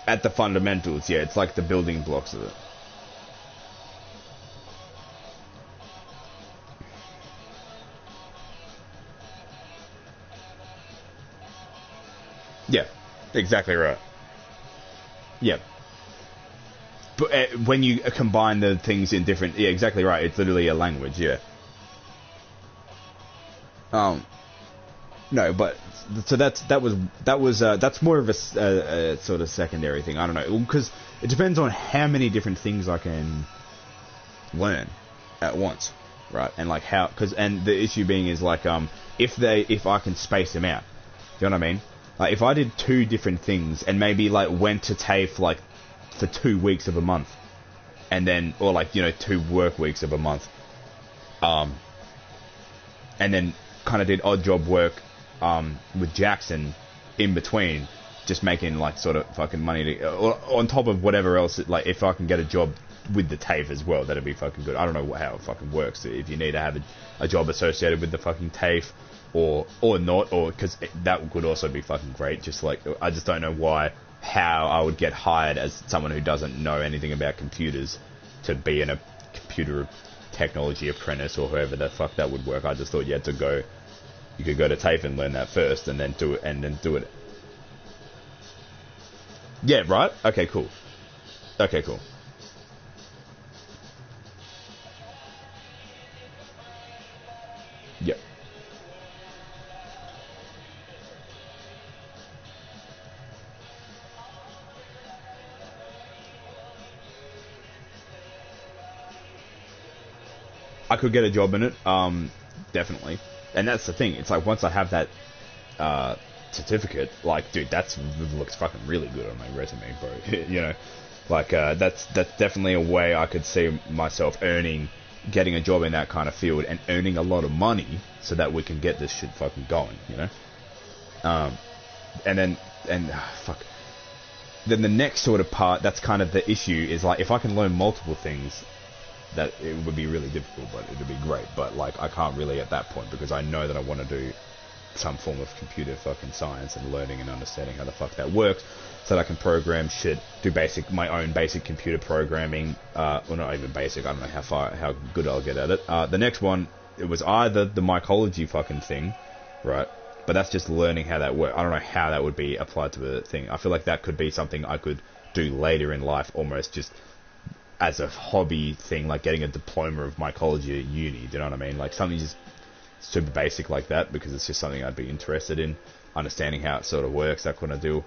At the fundamentals, yeah, it's like the building blocks of it. Yeah, exactly right. Yep. But when you combine the things in different, yeah, exactly right. It's literally a language, yeah. No, but so that's more of a sort of secondary thing. I don't know, because it depends on how many different things I can learn at once, right? And like how, and the issue being is like if I can space them out, do you know what I mean? Like if I did two different things and maybe like went to TAFE like for 2 weeks of a month, and then, or like, you know, 2 work weeks of a month, and then kind of did odd job work with Jackson in between, just making like sort of fucking money on top of whatever else. Like if I can get a job with the TAFE as well, that'd be fucking good. I don't know how it fucking works, if you need to have a job associated with the fucking TAFE or not, or because that could also be fucking great. Just like, I just don't know how I would get hired as someone who doesn't know anything about computers to be in a computer technology apprentice, or however the fuck that would work. I just thought you could go to TAFE and learn that first and then do it. Yeah, right? Okay, cool. Yep. I could get a job in it, definitely. And that's the thing. It's like, once I have that certificate, like, dude, looks fucking really good on my resume, bro. You know, like, that's definitely a way I could see myself earning getting a job in that kind of field and earning a lot of money so that we can get this shit fucking going, you know? Then the next sort of part, that's kind of the issue, is like, if I can learn multiple things, that it would be really difficult, but it would be great. But like, I can't really at that point, because I know that I want to do some form of computer fucking science and learning and understanding how the fuck that works, so that I can program shit, do my own basic computer programming. Well, not even basic. I don't know how good I'll get at it. The next one, it was either the mycology fucking thing, right? But that's just learning how that works. I don't know how that would be applied to the thing. I feel like that could be something I could do later in life, almost just as a hobby thing, like getting a diploma of mycology at uni. Do you know what I mean? Like something just super basic like that, because it's just something I'd be interested in, understanding how it sort of works, that kind of deal.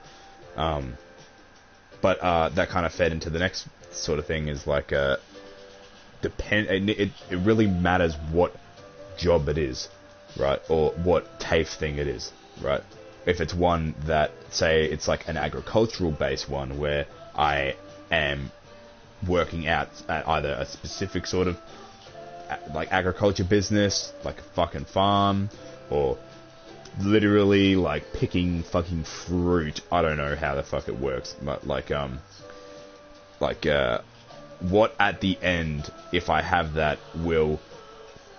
But that kind of fed into the next sort of thing, is like it really matters what job it is, right? Or what TAFE thing it is, right? If it's one that, say, it's like an agricultural based one where I am working out at either a specific sort of like agriculture business, like a fucking farm, or literally like picking fucking fruit. I don't know how the fuck it works, but what at the end, if I have that, will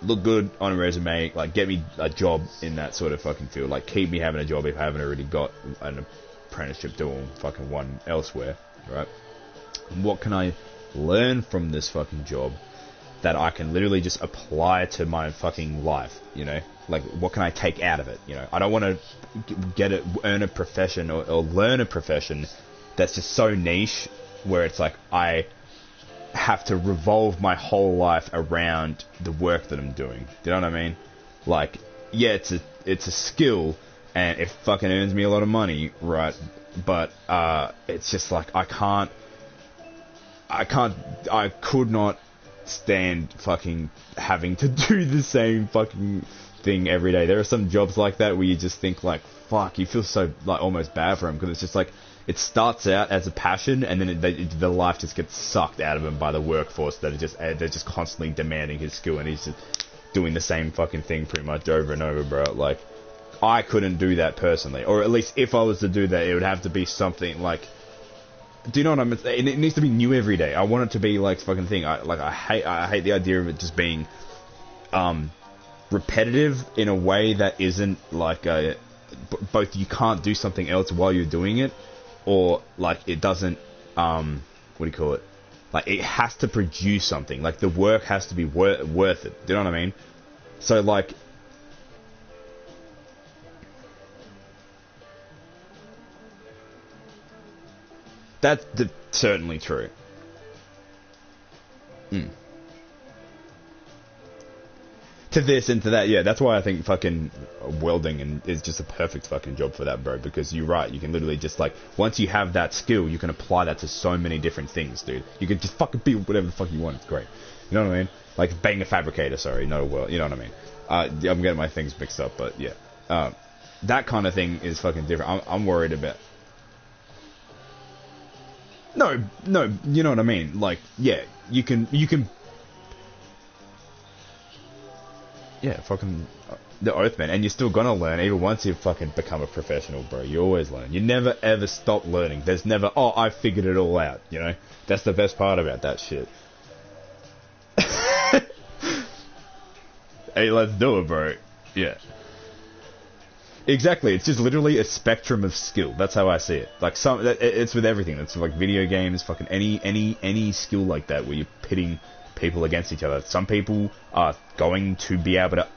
look good on a resume, like get me a job in that sort of fucking field, like keep me having a job if I haven't already got an apprenticeship doing fucking one elsewhere, right? And what can I learn from this fucking job that I can literally just apply to my fucking life, you know? Like, what can I take out of it, you know? I don't want to earn a profession or learn a profession that's just so niche, where it's like I have to revolve my whole life around the work that I'm doing. Do you know what I mean? Like, yeah, it's a skill, and it fucking earns me a lot of money, right? But it's just like I could not stand fucking having to do the same fucking thing every day. There are some jobs like that where you just think like, fuck, you feel so like almost bad for them, because it's just like, it starts out as a passion, and then the life just gets sucked out of him by the workforce that they're just constantly demanding his skill, and he's just doing the same fucking thing pretty much over and over, bro. Like, I couldn't do that personally, or at least if I was to do that, it would have to be something like, do you know what I mean? It needs to be new every day. I want it to be like fucking thing. I hate the idea of it just being repetitive in a way that isn't like both you can't do something else while you're doing it, or like it doesn't what do you call it? Like, it has to produce something. Like, the work has to be worth it. Do you know what I mean? So like, that's certainly true. To this and to that, yeah, that's why I think fucking welding is just a perfect fucking job for that, bro, because you're right, you can literally just, like, once you have that skill, you can apply that to so many different things, dude. You can just fucking be whatever the fuck you want, it's great. You know what I mean? Like, being a fabricator, sorry, not a weld, you know what I mean? I'm getting my things mixed up, but yeah. That kind of thing is fucking different. I'm worried about... No, you know what I mean? Like, yeah, you can... Yeah, fucking the Oathman, and you're still gonna learn even once you've fucking become a professional, bro. You always learn. You never ever stop learning. There's never, oh, I figured it all out, you know? That's the best part about that shit. Hey, let's do it, bro. Yeah. Exactly, it's just literally a spectrum of skill. That's how I see it. Like, it's with everything. It's like video games, fucking any skill like that where you're pitting people against each other. Some people are going to be able to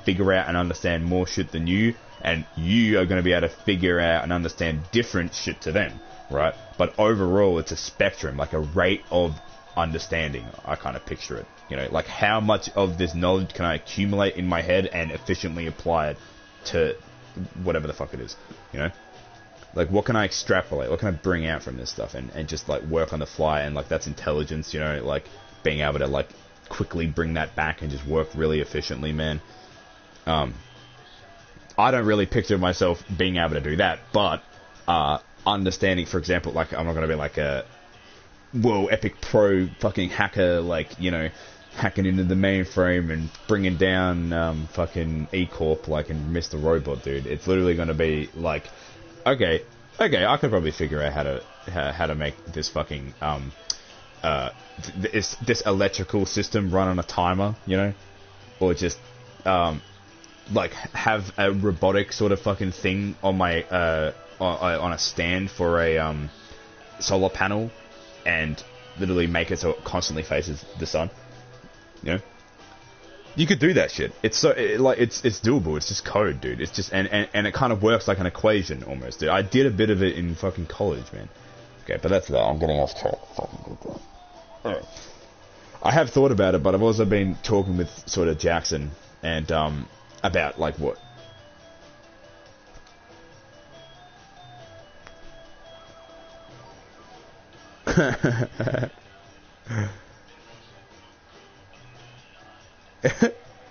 figure out and understand more shit than you, and you are going to be able to figure out and understand different shit to them, right? But overall, it's a spectrum, like a rate of understanding. I kind of picture it, you know, like how much of this knowledge can I accumulate in my head and efficiently apply it to whatever the fuck it is, you know? Like, what can I extrapolate? What can I bring out from this stuff and just, like, work on the fly? And, like, that's intelligence, you know, like, being able to, like, quickly bring that back and just work really efficiently, man. I don't really picture myself being able to do that, but understanding, for example, like, I'm not going to be like a world epic pro fucking hacker, like, you know, hacking into the mainframe and bringing down fucking E Corp like in Mr. Robot, dude. It's literally going to be like, okay, I could probably figure out how to make this fucking this electrical system run on a timer, you know, or just like have a robotic sort of fucking thing on my on a stand for a solar panel, and literally make it so it constantly faces the sun. You know, you could do that shit. It's so it's doable. It's just code, dude. It's just and it kind of works like an equation almost, dude. I did a bit of it in fucking college, man. Okay, but that's that. I'm getting off track. Fucking good. Alright. I have thought about it, but I've also been talking with sort of Jackson and about like what.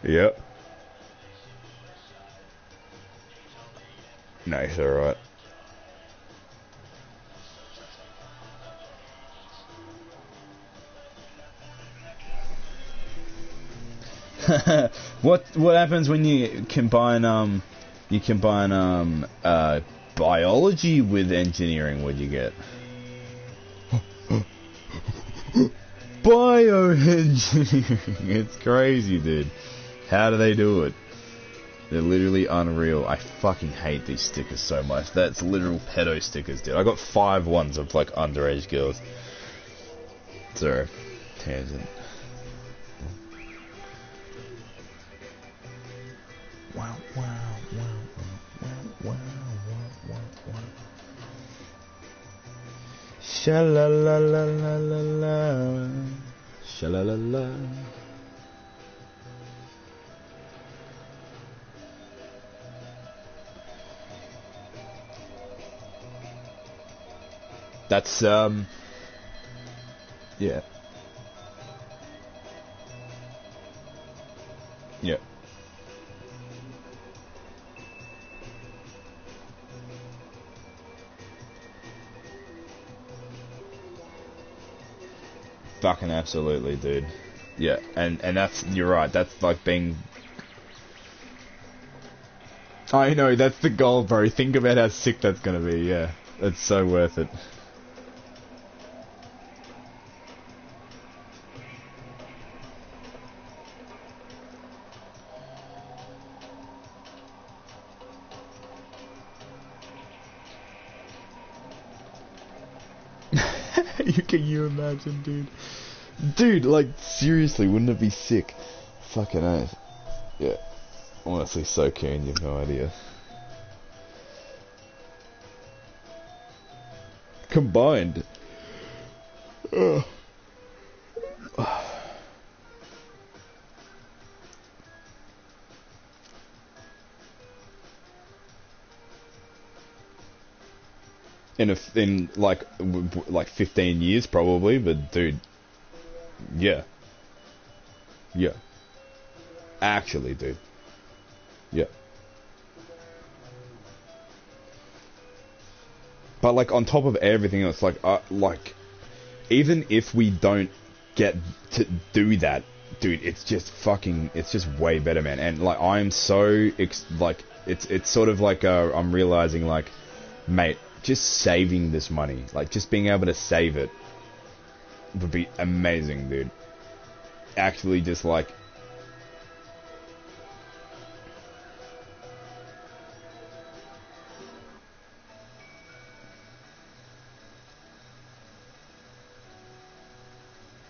Yep. Nice, alright. What happens when you combine biology with engineering? What do you get? Bioengineering. It's crazy, dude. How do they do it? They're literally unreal. I fucking hate these stickers so much. That's literal pedo stickers, dude. I got 5 ones of like underage girls. Sorry. Tangent. Wow, wow, wow, wow, wow, wow, wow. Sha-la-la-la-la-la-la. Sha-la-la-la. That's, yeah. Yeah. Fucking absolutely, dude. Yeah, and that's, you're right, that's like being... I know, that's the goal, bro. Think about how sick that's gonna be, yeah. It's so worth it. Can you imagine, dude? Dude, like, seriously, wouldn't it be sick? Fucking ass. Yeah. Honestly, so keen, you've no idea. Combined. Ugh. In like 15 years probably, but dude, yeah, actually, dude, yeah. But like on top of everything else, like even if we don't get to do that, dude, it's just way better, man. And like I'm so like it's sort of like I'm realizing like, mate, just saving this money, like just being able to save it would be amazing, dude. Actually, just like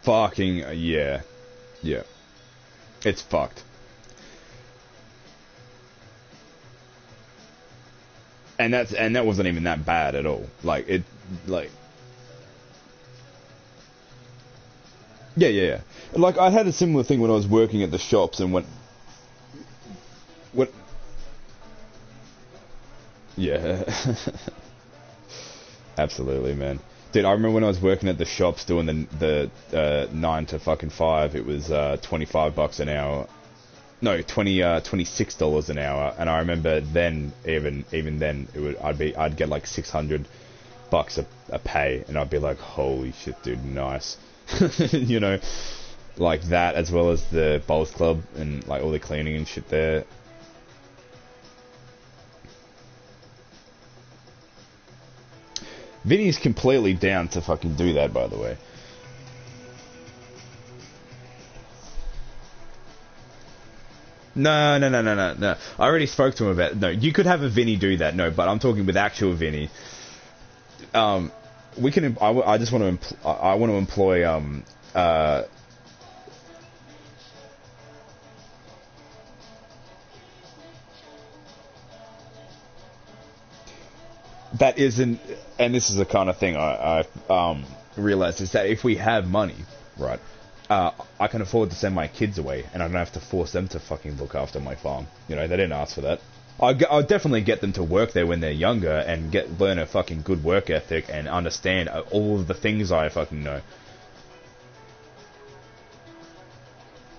fucking yeah, it's fucked. And that wasn't even that bad at all. Like it, like yeah. Like I had a similar thing when I was working at the shops and when yeah, absolutely, man. Dude, I remember when I was working at the shops doing the 9 to fucking 5. It was $25 an hour. No, $26 an hour, and I remember then, even then, I'd get like $600 a pay, and I'd be like, holy shit, dude, nice, you know. Like that, as well as the bowls club and like all the cleaning and shit there. Vinny's completely down to fucking do that, by the way. No. I already spoke to him about. No, you could have a Vinny do that. No, but I'm talking with actual Vinny. We can. I just want to. I want to employ. That isn't, and this is the kind of thing I realized, is that if we have money, right, I can afford to send my kids away, and I don't have to force them to fucking look after my farm. You know, they didn't ask for that. I'll definitely get them to work there when they're younger and learn a fucking good work ethic and understand all of the things I fucking know.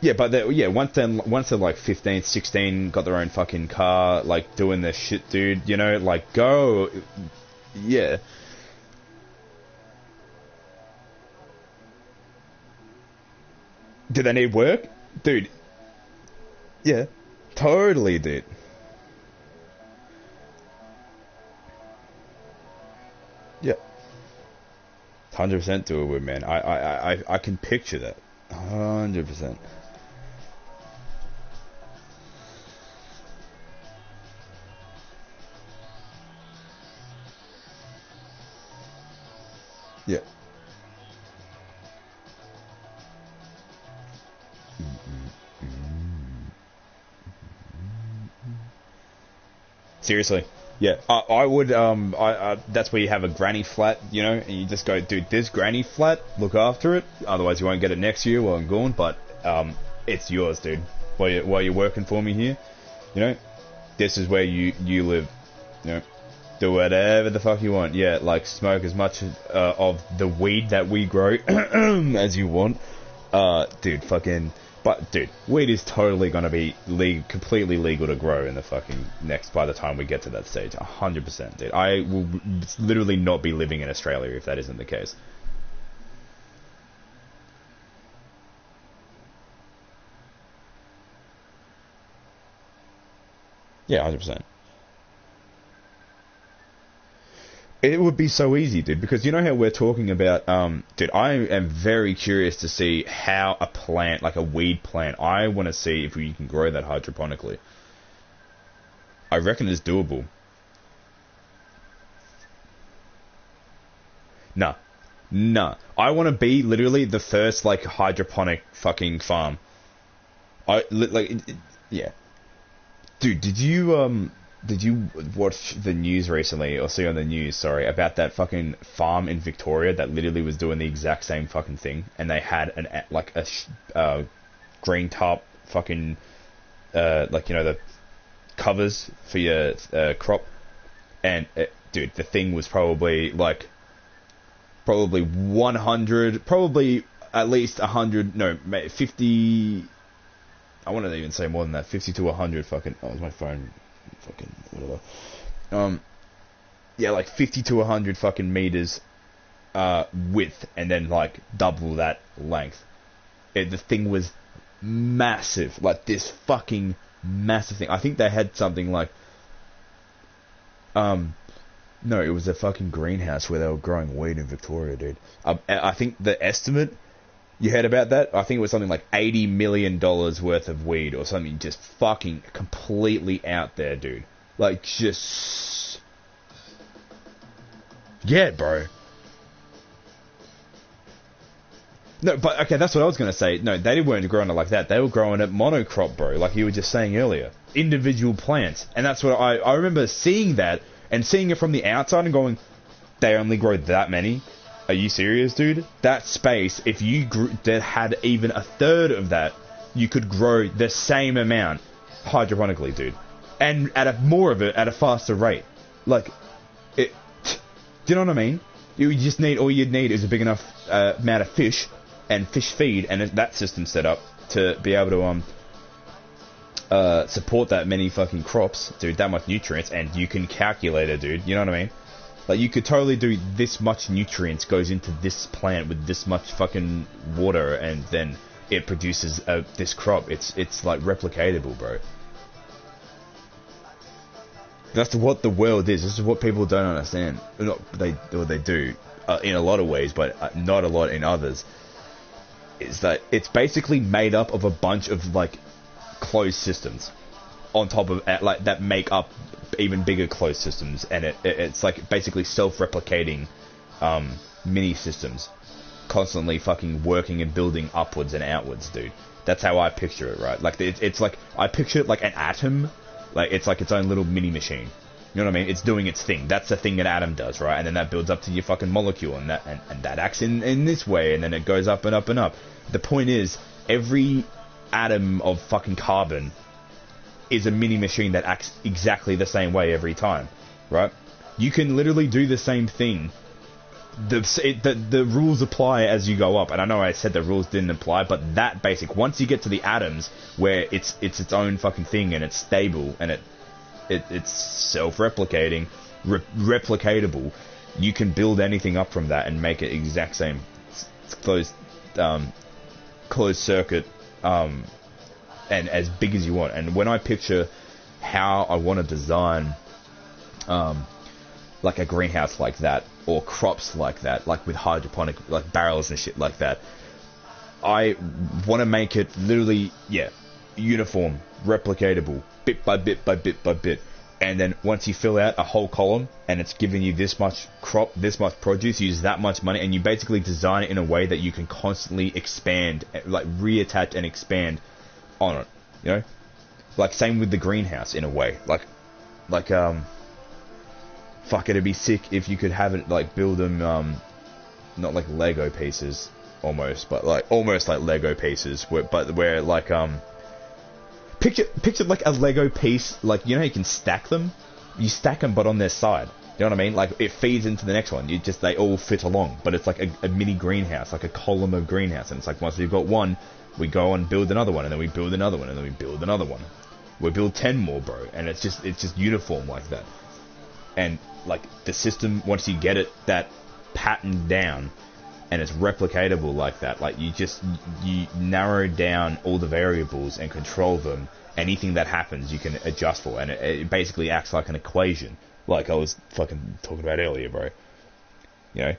Yeah, but once they're like 15, 16, got their own fucking car, like doing their shit, dude, you know, like go, yeah. Do they need work? Dude. Yeah. Totally, dude. Yeah. 100% do it, man. I can picture that. 100%. Yeah. Seriously. Yeah, I would, that's where you have a granny flat, you know, and you just go, dude, this granny flat, look after it, otherwise you won't get it next year while I'm gone, but, it's yours, dude, while you're working for me here, you know, this is where you live, you know, do whatever the fuck you want, yeah, like, smoke as much, of the weed that we grow, as you want, dude, fucking... But, dude, weed is totally going to be completely legal to grow in the fucking by the time we get to that stage. 100%, dude. I will literally not be living in Australia if that isn't the case. Yeah, 100%. It would be so easy, dude, because you know how we're talking about, dude, I am very curious to see how a plant, like a weed plant, I want to see if we can grow that hydroponically. I reckon it's doable. Nah. I want to be literally the first, like, hydroponic fucking farm. Yeah. Dude, did you watch the news recently, or see on the news, sorry, about that fucking farm in Victoria that literally was doing the exact same fucking thing, and they had a green tarp fucking, like, you know, the covers for your crop, and dude, the thing was probably 100, probably at least 100, no, 50, I want to even say more than that, 50 to 100 fucking, oh, it was my phone, fucking whatever. Yeah, like 50 to 100 fucking meters width, and then like double that length. The thing was massive, like this fucking massive thing. I think they had something like, no, it was a fucking greenhouse where they were growing weed in Victoria, dude. I think the estimate, you heard about that? I think it was something like $80 million worth of weed or something, just fucking completely out there, dude. Like, just... Yeah, bro. No, but, okay, that's what I was going to say. No, they weren't growing it like that. They were growing it monocrop, bro, like you were just saying earlier. Individual plants. And that's what I remember seeing that, and seeing it from the outside and going, they only grow that many? Are you serious, dude? That space, if you that had even a third of that, you could grow the same amount hydroponically, dude. And more of it at a faster rate. Like, do you know what I mean? All you'd need is a big enough amount of fish and fish feed and that system set up to be able to support that many fucking crops, dude, that much nutrients, and you can calculate it, dude. You know what I mean? Like, you could totally do this much nutrients goes into this plant with this much fucking water, and then it produces this crop. It's like replicatable, bro. That's what the world is. This is what people don't understand. They do in a lot of ways, but not a lot in others. Is that it's basically made up of a bunch of like closed systems on top of like that make up even bigger closed systems, and it's like basically self-replicating mini systems, constantly fucking working and building upwards and outwards, dude. That's how I picture it, right? Like it's like I picture it like an atom. Like, it's like its own little mini machine. You know what I mean? It's doing its thing. That's the thing an atom does, right? And then that builds up to your fucking molecule, and that acts in this way, and then it goes up and up and up. The point is, every atom of fucking carbon is a mini machine that acts exactly the same way every time, right? You can literally do the same thing. The rules apply as you go up, and I know I said the rules didn't apply, but that basic, once you get to the atoms where it's its own fucking thing and it's stable and it's self-replicating, replicatable, you can build anything up from that and make it exact same closed circuit and as big as you want. And when I picture how I want to design like a greenhouse like that, or crops like that, like with hydroponic, like barrels and shit like that, I want to make it literally, uniform, replicatable, bit by bit by bit by bit. And then once you fill out a whole column and it's giving you this much crop, this much produce, use that much money, and you basically design it in a way that you can constantly expand, like reattach and expand on it, you know? Like same with the greenhouse in a way. Like fuck, it'd be sick if you could have it like build them, not like Lego pieces almost, but like almost like Lego pieces, where like picture like a Lego piece, like, you know, you can stack them, but on their side. You know what I mean? Like it feeds into the next one. They all fit along, but it's like a mini greenhouse, like a column of greenhouse, and it's like once we've got one, we go and build another one, and then we build another one, and then we build another one. We build 10 more, bro, and it's just uniform like that. And like the system, once you get it that pattern down and it's replicatable like that, like you narrow down all the variables and control them. Anything that happens you can adjust for, and it basically acts like an equation, like I was fucking talking about earlier, bro. You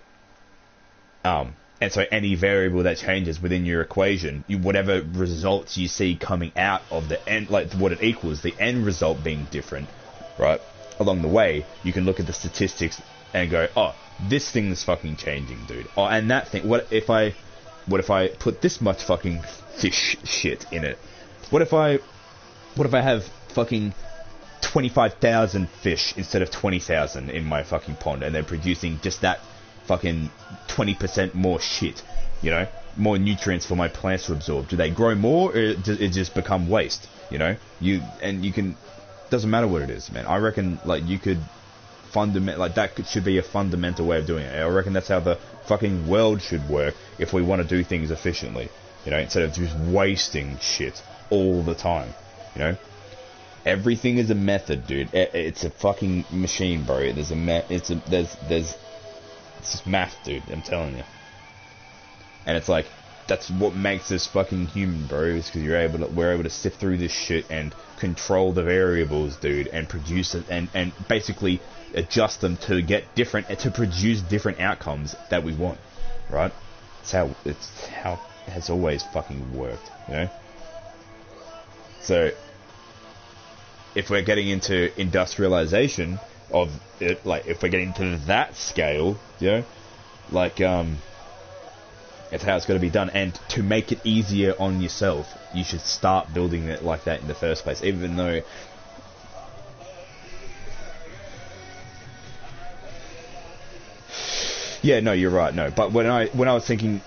know, and so any variable that changes within your equation, whatever results you see coming out of the end, like what it equals, the end result being different, right? Along the way, you can look at the statistics and go, oh, this thing's fucking changing, dude. Oh, and that thing, what if I put this much fucking fish shit in it? What if I have fucking 25,000 fish instead of 20,000 in my fucking pond, and they're producing just that fucking 20% more shit, you know? More nutrients for my plants to absorb. Do they grow more, or does it just become waste, you know? You can... Doesn't matter what it is, man. I reckon like you could should be a fundamental way of doing it. I reckon that's how the fucking world should work if we want to do things efficiently, you know, instead of just wasting shit all the time, you know. Everything is a method, dude. It's a fucking machine, bro. There's just math, dude. I'm telling you. And it's like, that's what makes us fucking human, bro, is because we're able to sift through this shit and control the variables, dude, and produce it and basically adjust them to produce different outcomes that we want, right? It's how it has always fucking worked, you know? So if we're getting into industrialization of it, like if we're getting to that scale, you know, like it's how it's got to be done. And to make it easier on yourself, you should start building it like that in the first place, even though yeah, no, you're right. No, but when I was thinking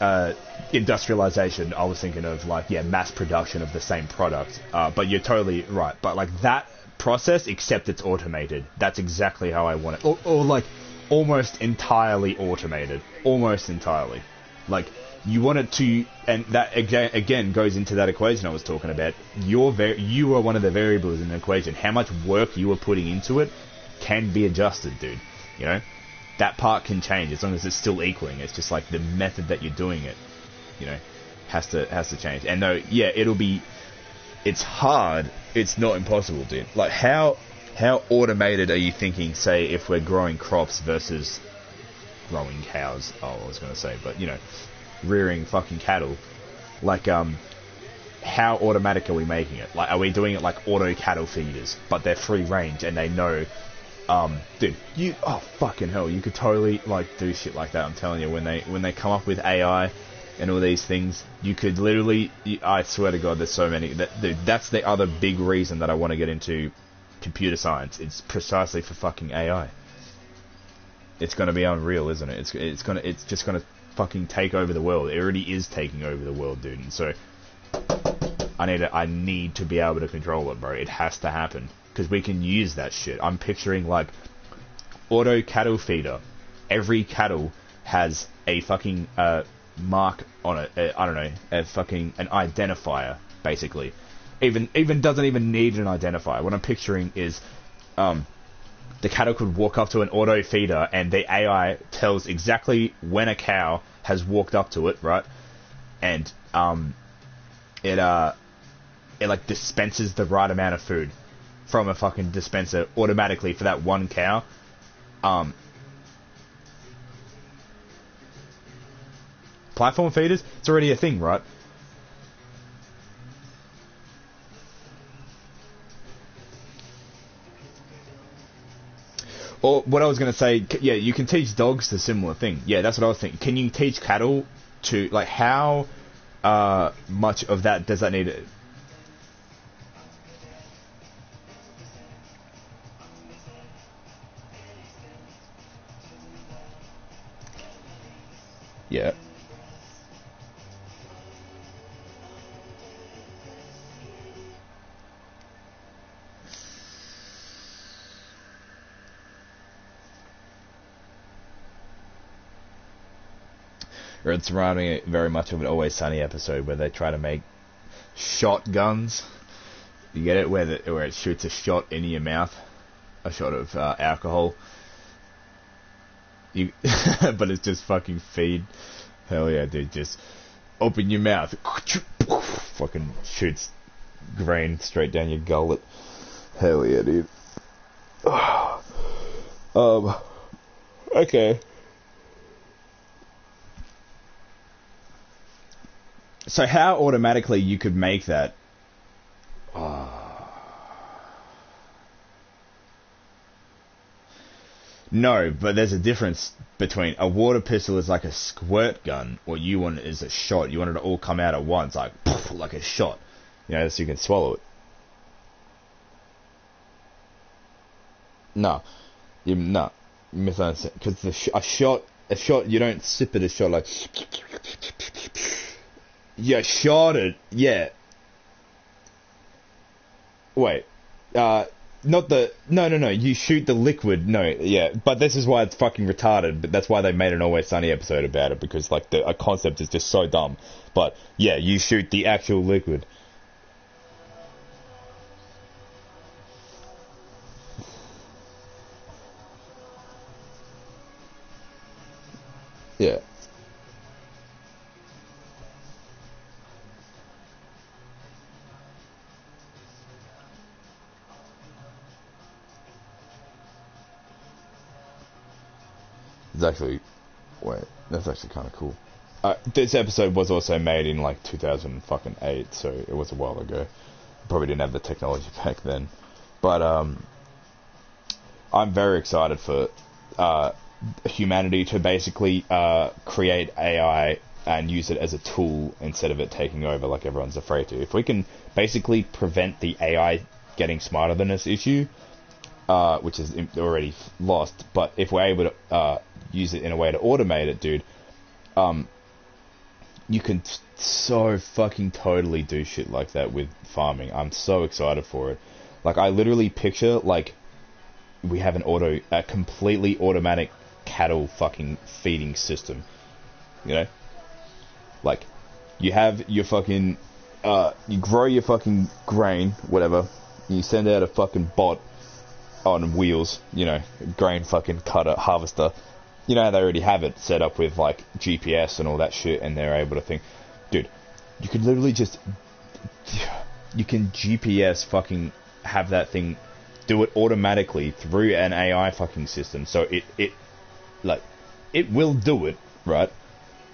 industrialization, I was thinking of like, mass production of the same product. But you're totally right. But like that process, except it's automated. That's exactly how I want it. Or like almost entirely automated. Almost entirely. Like you want it to, and that again goes into that equation I was talking about. You are one of the variables in the equation. How much work you are putting into it can be adjusted, dude. You know? That part can change as long as it's still equaling. It's just like the method that you're doing it, you know. has to change. And though, yeah, it's hard. It's not impossible, dude. Like, how automated are you thinking, say, if we're growing crops versus growing cows? Oh, I was going to say, but, you know, rearing fucking cattle. Like, how automatic are we making it? Like, are we doing it like auto cattle feeders, but they're free range and they know, dude, oh, fucking hell, you could totally, like, do shit like that. I'm telling you, when they come up with AI and all these things, you could literally, I swear to God, there's so many, dude, that's the other big reason that I want to get into computer science. It's precisely for fucking AI. It's gonna be unreal, isn't it? It's just gonna fucking take over the world. It already is taking over the world, dude. And so I need to be able to control it, bro. It has to happen because we can use that shit. I'm picturing like auto cattle feeder. Every cattle has a fucking mark on it. I don't know, an identifier, basically. Even doesn't even need an identifier. What I'm picturing is, the cattle could walk up to an auto feeder, and the AI tells exactly when a cow has walked up to it, right? And it like dispenses the right amount of food from a fucking dispenser automatically for that one cow. Platform feeders, it's already a thing, right? Or what I was going to say, yeah, you can teach dogs the similar thing. Yeah, that's what I was thinking. Can you teach cattle to, like, how much of that does that need? Yeah. It's reminding me very much of an Always Sunny episode where they try to make shotguns. You get it? Where it shoots a shot into your mouth. A shot of alcohol. But it's just fucking feed. Hell yeah, dude. Just open your mouth. Fucking shoots grain straight down your gullet. Hell yeah, dude. Okay. So how automatically you could make that? No, but there's a difference between a water pistol is like a squirt gun, or you want it is a shot. You want it to all come out at once, like poof, like a shot. You know, so you can swallow it. No, you misunderstand. Because a shot, you don't sip it. A shot like. Yeah, shot it. Yeah. Wait. Not the... No. You shoot the liquid. No, yeah. But this is why it's fucking retarded. But that's why they made an Always Sunny episode about it. Because, like, a concept is just so dumb. But, yeah, you shoot the actual liquid. Yeah. It's actually... Wait, that's actually kind of cool. This episode was also made in, like, 2008, so it was a while ago. Probably didn't have the technology back then. But, I'm very excited for humanity to basically create AI and use it as a tool instead of it taking over like everyone's afraid to. If we can basically prevent the AI getting smarter than us issue, which is already lost, but if we're able to use it in a way to automate it, dude, you can so fucking totally do shit like that with farming. I'm so excited for it. Like, I literally picture, like, we have a completely automatic cattle fucking feeding system. You know? Like, you have your fucking, you grow your fucking grain, whatever, and you send out a fucking bot on wheels, you know, grain fucking cutter, harvester. You know how they already have it set up with, like, GPS and all that shit, and they're able to think, dude, You could literally just... You can GPS fucking have that thing do it automatically through an AI fucking system. So it will do it, right?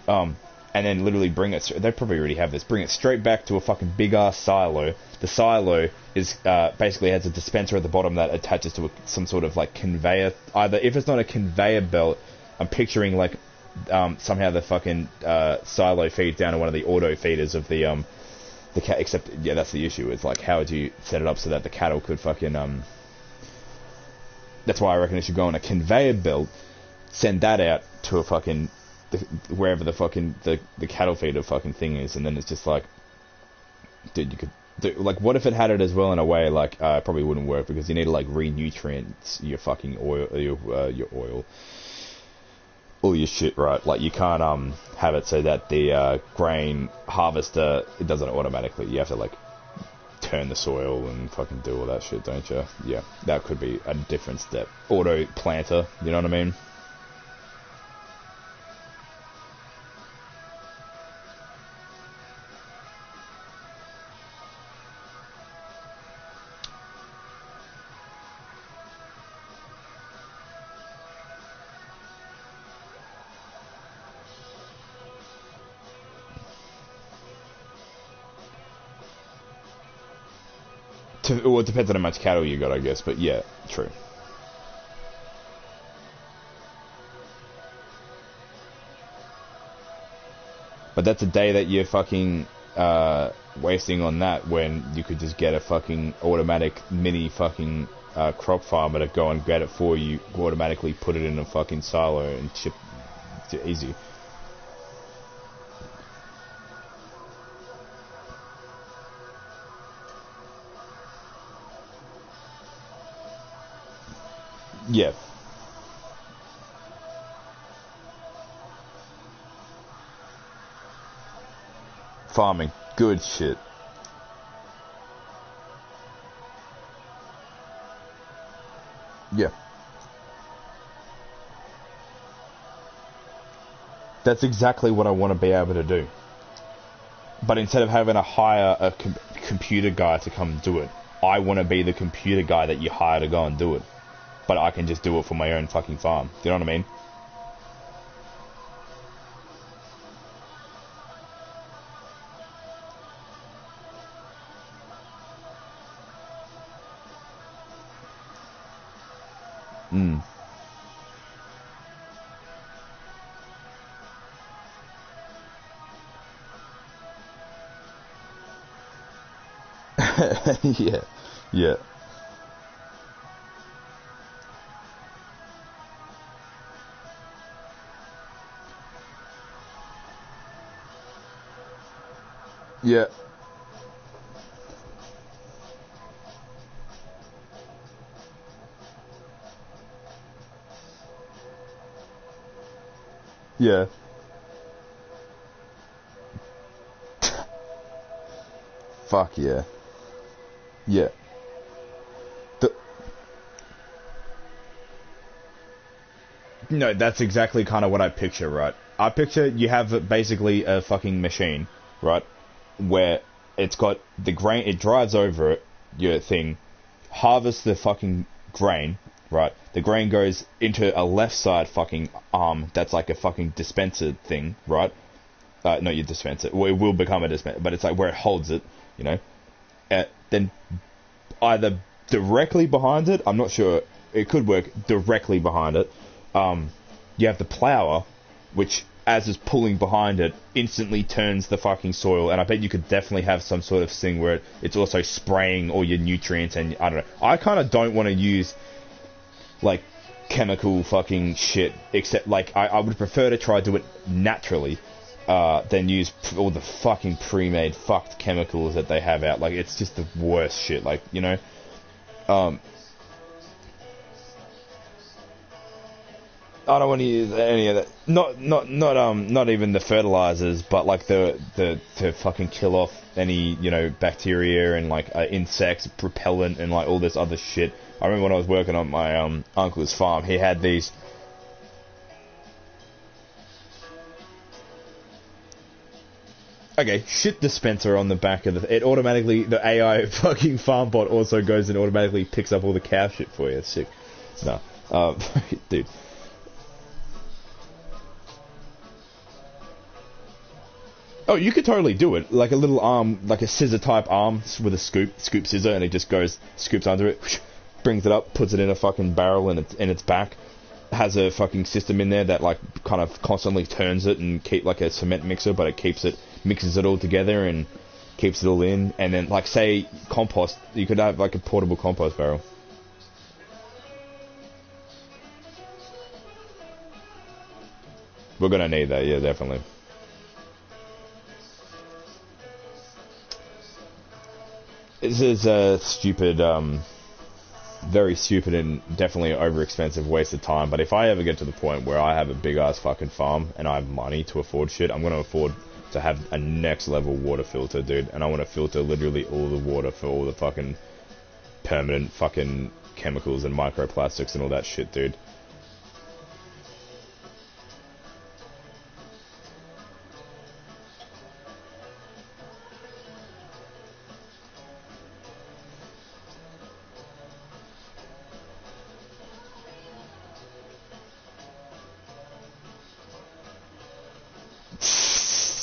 And then literally bring it... They probably already have this. Bring it straight back to a fucking big-ass silo. The silo is basically has a dispenser at the bottom that attaches to some sort of, like, conveyor. Either, if it's not a conveyor belt, I'm picturing, like, somehow the fucking silo feeds down to one of the auto feeders of the cat. Except, yeah, that's the issue. It's like, how would you set it up so that the cattle could fucking... That's why I reckon it should go on a conveyor belt, send that out to a fucking... wherever the fucking... the cattle feeder fucking thing is, and then it's just like... Dude, you could... like, what if it had it as well in a way, like, it probably wouldn't work, because you need to, like, re-nutrients your fucking oil, your oil... all your shit, right? Like, you can't, have it so that the, grain harvester, it does it automatically. You have to, like, turn the soil and fucking do all that shit, don't you? Yeah, that could be a different step. Auto planter, you know what I mean? Well, it depends on how much cattle you got, I guess, but yeah, true. But that's a day that you're fucking wasting on that, when you could just get a fucking automatic mini fucking crop farmer to go and get it for you, automatically put it in a fucking silo and ship it easy. Yeah. Farming. Good shit. Yeah. That's exactly what I want to be able to do. But instead of having to hire a computer guy to come do it, I want to be the computer guy that you hire to go and do it. But I can just do it for my own fucking farm. Do you know what I mean? Yeah. Yeah. Yeah. Yeah. Fuck yeah. Yeah. No, that's exactly kind of what I picture, right? I picture you have basically a fucking machine, right? Where it's got the grain, it drives over it, your thing, harvests the fucking grain, right? The grain goes into a left side fucking arm that's like a fucking dispenser thing, right? Not your dispenser. Well, it will become a dispenser, but it's like where it holds it, you know? Then either directly behind it, I'm not sure, it could work directly behind it. You have the plower, which, as is pulling behind it, instantly turns the fucking soil, and I bet you could definitely have some sort of thing where it's also spraying all your nutrients, and I don't know. I kind of don't want to use, like, chemical fucking shit, except, like, I would prefer to try to do it naturally, than use all the fucking pre-made fucked chemicals that they have out. Like, it's just the worst shit, like, you know? I don't want to use any of that. Not even the fertilizers, but like the to fucking kill off any, you know, bacteria and like insects, propellant, and like all this other shit. I remember when I was working on my uncle's farm, he had these. Okay, shit dispenser on the back of it automatically, the AI fucking farm bot also goes and automatically picks up all the cow shit for you. Sick. No. Dude. Oh, you could totally do it. Like a little arm, like a scissor type arm with a scoop scissor, and it just goes, scoops under it, whoosh, brings it up, puts it in a fucking barrel in its back. Has a fucking system in there that like kind of constantly turns it and keep like a cement mixer, but it keeps it, mixes it all together and keeps it all in. And then like say compost, you could have like a portable compost barrel. We're gonna need that, yeah, definitely. This is a stupid, very stupid and definitely over expensive waste of time. But if I ever get to the point where I have a big ass fucking farm and I have money to afford shit, I'm gonna afford to have a next level water filter, dude. And I want to filter literally all the water for all the fucking permanent fucking chemicals and microplastics and all that shit, dude.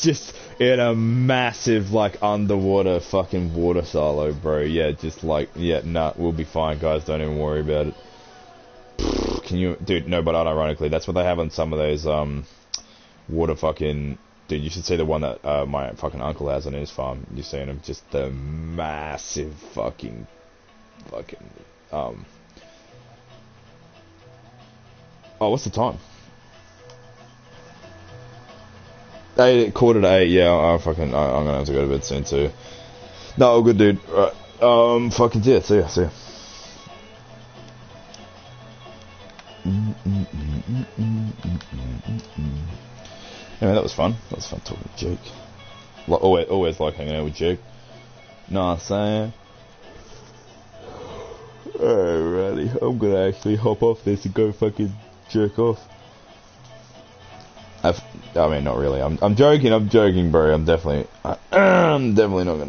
Just in a massive, like, underwater fucking water silo, bro. Yeah, just like, yeah, nah, we'll be fine, guys. Don't even worry about it. Can you, dude, no, but unironically, that's what they have on some of those, water fucking, dude, you should see the one that, my fucking uncle has on his farm. You're seeing him, just the massive fucking, oh, what's the time? 8:15, yeah, I'm gonna have to go to bed soon too. No, all good, dude. Right, fucking yeah, see ya. Anyway, that was fun. That was fun talking to Jake. Like, always like hanging out with Jake. Know what I'm saying? Alrighty, I'm gonna actually hop off this and go fucking jerk off. I mean, not really. I'm joking, bro. I'm definitely not gonna.